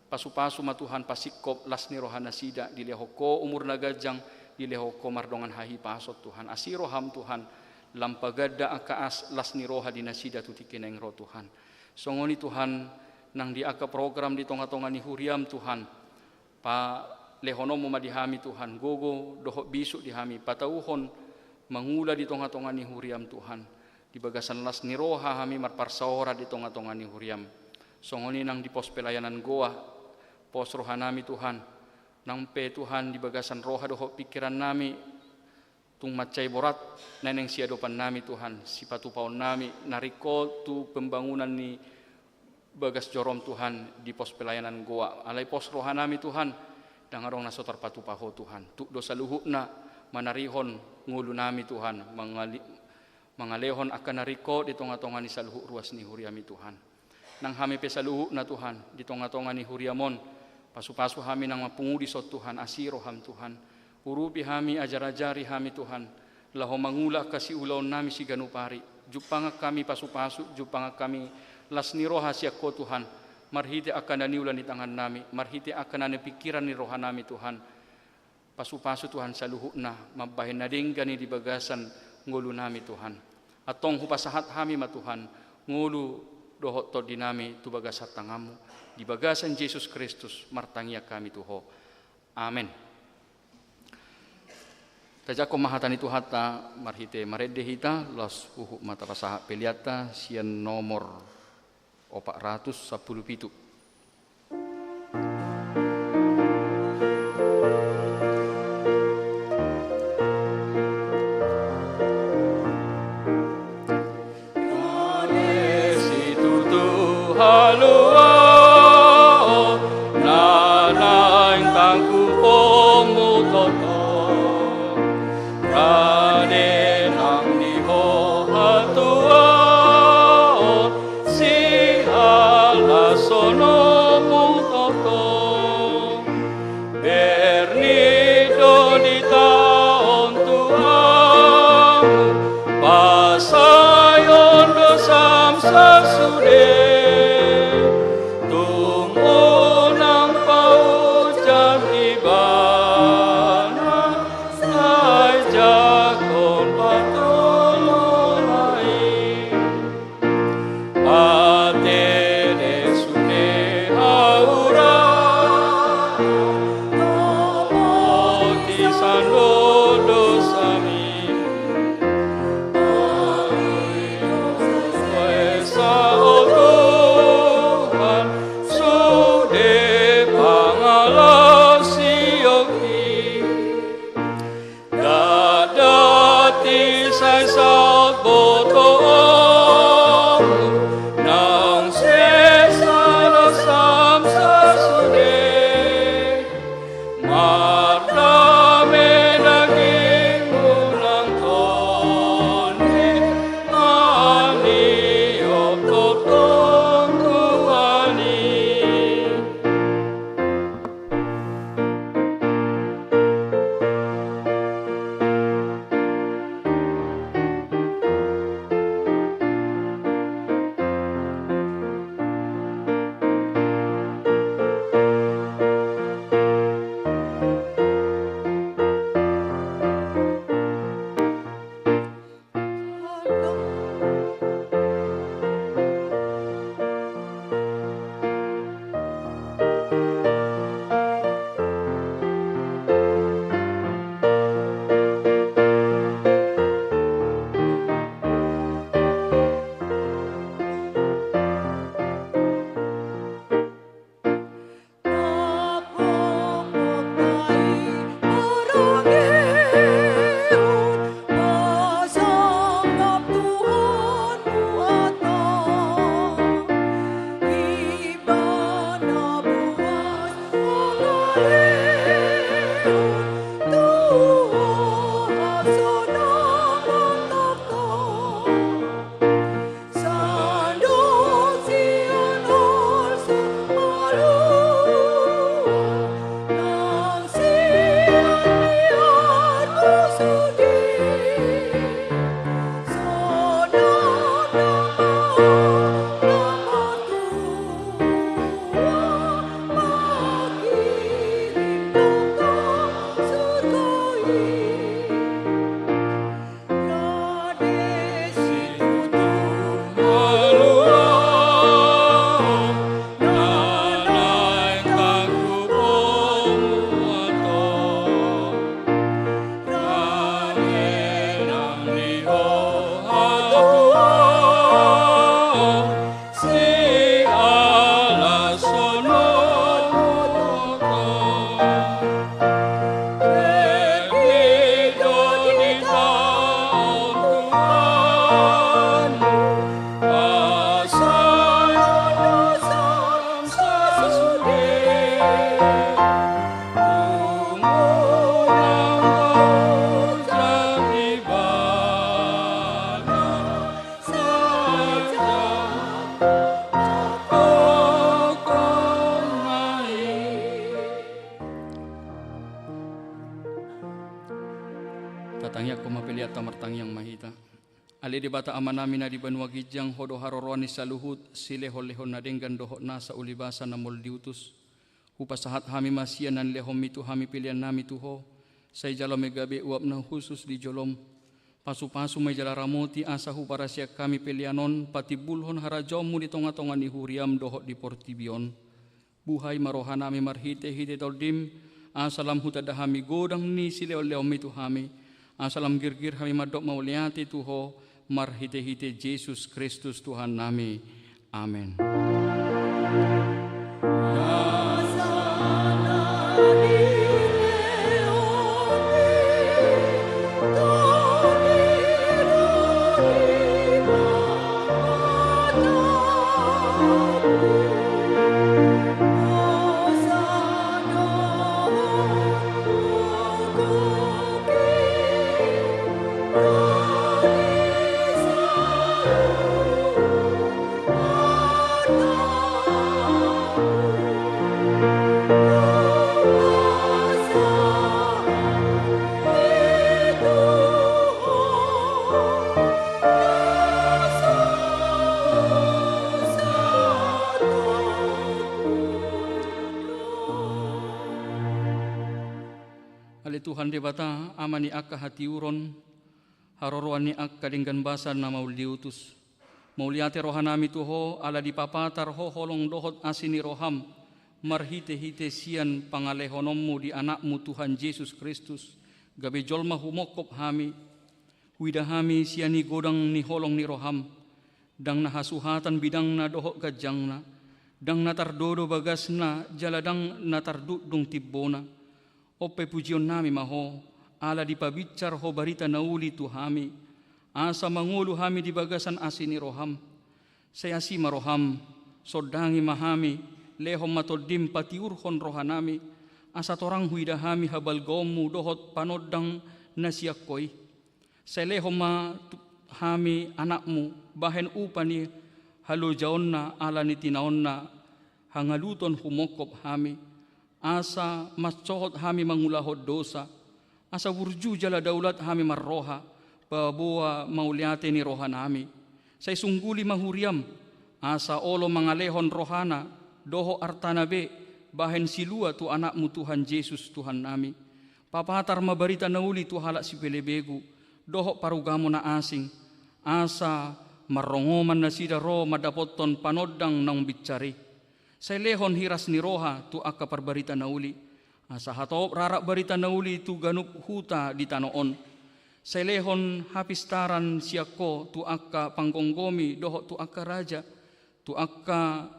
Pasu-pasu matuhan pasikop las ni rohan nasida di lehoko umur na gajang di lehoko mardongan hahi pasot Tuhan. Asiro ham Tuhan lampagada akaas las ni roha di nasida tutikineng ro Tuhan. Songoni Tuhan nang di aka program di tonga-tonga ni huriam Tuhan, pa lehonom mo madihami Tuhan, gogo doho bisu dihami, patauhon mangula di tonga-tonga ni huriam Tuhan, di bagasan las ni roha hami marparsaora di tonga-tonga ni huriam. Songoni nang di pos pelayanan goa, pos rohanami Tuhan, nang pe Tuhan di bagasan roha doho pikiran nami, tung macai borat neneng siadopan nami Tuhan, sipatupaon nami nariko tu pembangunan ni bagas jorom Tuhan di pos pelayanan goa alai pos rohanami Tuhan dangarong nasotar patupaho Tuhan tu dosa luhukna manarihon ngulu nami Tuhan mangalehon akan nariko di tonga-tonga ni saluhu ruas ni huriami Tuhan nang hami pe saluhukna Tuhan di tonga-tonga ni huriamon pasu-pasu hami nang mapungudi sot Tuhan asiro ham Tuhan urupi hami ajar-ajari hami Tuhan laho mangula kasi ulaon nami si ganupari jupanga kami pasu-pasu jupanga kami las ni roha siako Tuhan marhiti akan daniulan di tangan nami marhiti akan ane pikiran ni roha nami Tuhan pasu-pasu Tuhan saluhukna mabahin na dinggani di bagasan ngulu nami Tuhan atong hupasahat hami ma Tuhan ngulu dohot to di nami tu bagasat tangamu di bagasan Yesus Kristus martangia kami tuho amen. Tajako mahatani tuhata marhite marede hita los uhuk mata pasaha peliata sian nomor 417. Tatangya ko mapiliat tamartangyang mahita. Ali di bata amanami na di banwa gijang hodo haroroni sa luhut silehol-lehon na denggan dohot na sa ulibasan na moldiutus. Upasahat hami masian nan lehom itu hami pilihan nami tuho. Say jalo megabe uap na khusus di jolom. Pasu-pasu may jala ramoti asahu para siya kami pilihanon pati bulhon harajomu di tonga-tonga ni huriam dohot di portibion. Buhay marohan nami marhite-hite toldim. Asalam hutada hami godang ni silehol-lehom itu hami. Asalam girgir kami madok mauliati tuho marhite-hite Yesus Kristus Tuhan nami. Amin. Tuhan di bata amani akka hati uron haroroan ni akka dinggan basan na mauliutus mauliate rohanami tuho ala di papatar ho holong dohot asini roham marhite-hite sian pangalehonommu di anakmu Tuhan Yesus Kristus gabe jolma humokop hami widahami siani godang ni holong ni roham dang na hasuhatan bidang na dohot gajang na dang natardodo bagas na jaladang natardudung tibona. Ope pujion nami maho, ala di pabicar ho barita nauli tu hami, asa mangulu hami di bagasan asini roham, saya si maroham, sodangi mahami, lehom matoldim patiurhon rohanami, asa torang huida hami habal gomu dohot panodang nasiakoi, saya lehom hami anakmu, bahen upani halu jaonna ala nitinaonna, hangaluton humokop hami, asa mascohot hami mangulahot dosa, asa wurju jala daulat hami marroha, babuwa mauliate ni roha nami. Say sungguli mahuriam, asa olo mangalehon rohana, doho artanabe, bahen silua tu anakmu Tuhan Yesus Tuhan nami. Papatar mabarita nauli tu halak si pelebegu, doho parugamo na asing, asa marrongoman na sida ro madapoton panodang nang bicari. Say lehon hiras ni roha tu akka parbarita nauli. Asa hatop rarak barita nauli tu ganup huta di tanoon. Say lehon hapistaran siako tu akka panggonggomi doho tu akka raja. Tu akka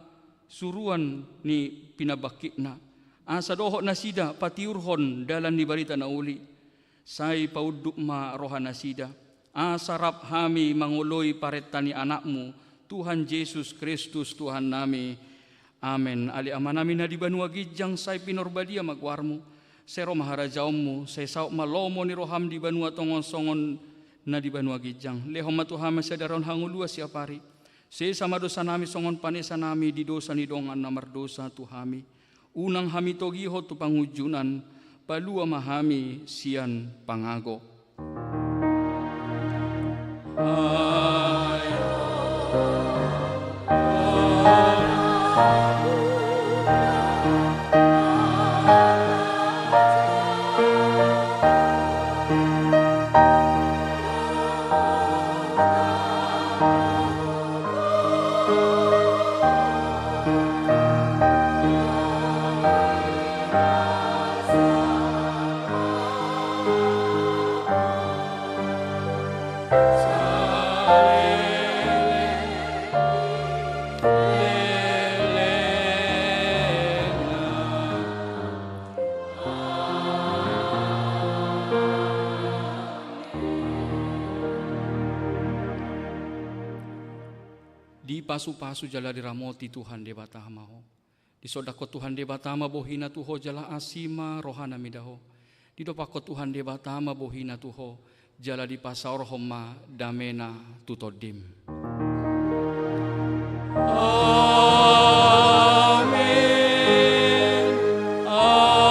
suruan ni pinabakikna. Asa doho nasida patiurhon dalan ni barita nauli. Say pauduk ma roha nasida. Asa rap hami manguloy paretani anakmu Tuhan Yesus Kristus Tuhan nami. Amen. Ali amanami na di banua gijang say pinorbadia magwarmu. Sero maharajaummu. Say sauk malomo ni roham di banua tongon songon na di banua gijang. Lehom matuhama sa daron hangulua siapari. Say sama dosa nami songon panesa nami di dosa ni dongan na mardosa tuhami. Unang hami togiho tu pangujunan. Palua mahami sian pangago. Di pasu-pasu jala diramoti Tuhan debatama ho. Di sodako Tuhan debatama bohina tuho jala asima rohana midaho. Di dopako Tuhan debatama bohina tuho jala di pasaur homa damena tutodim. Amen. Amen.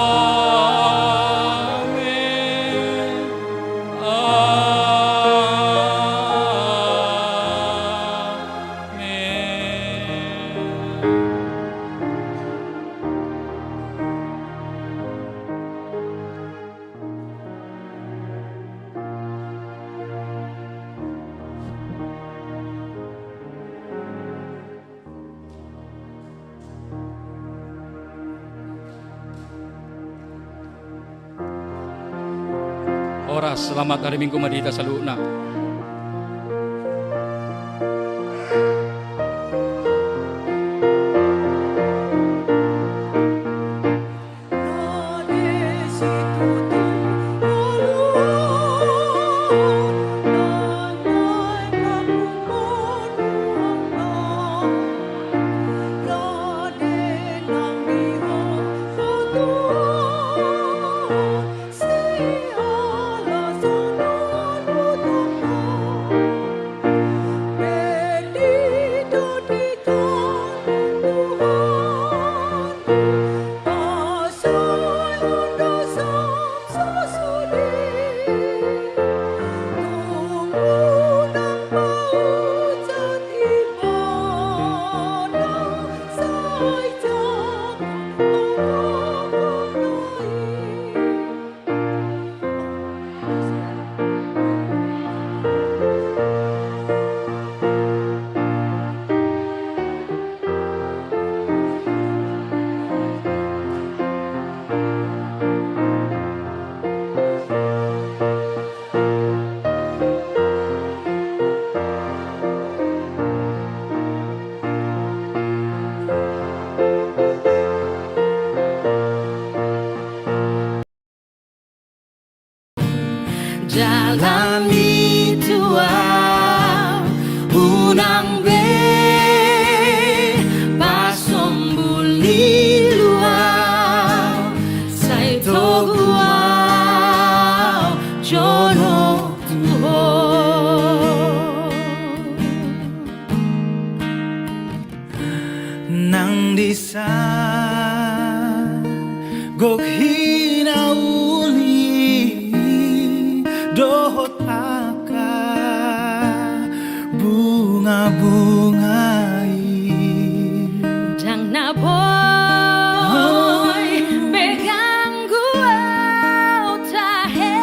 oras. Selamat hari Minggu Madita Saluna. Jalani tua unang be pasombuli lua sai togua jono tuho nang disa gok hinauli dohot aka bunga-bungai Jang na boy pegang gua tahe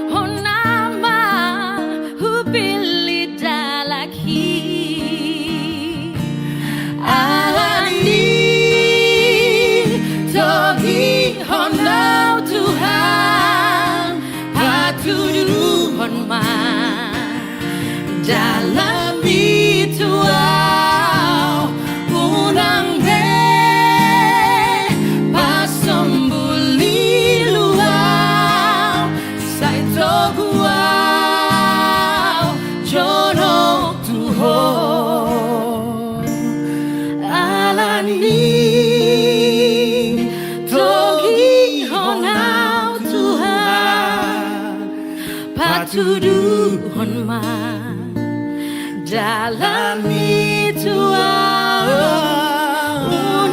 honama hupili dalaki alani togi honau Tuhan patudu honma dalam bituau unang be pasombuli luau sai toguau jono tuho alani togi honau Tuhan patudu honma dalam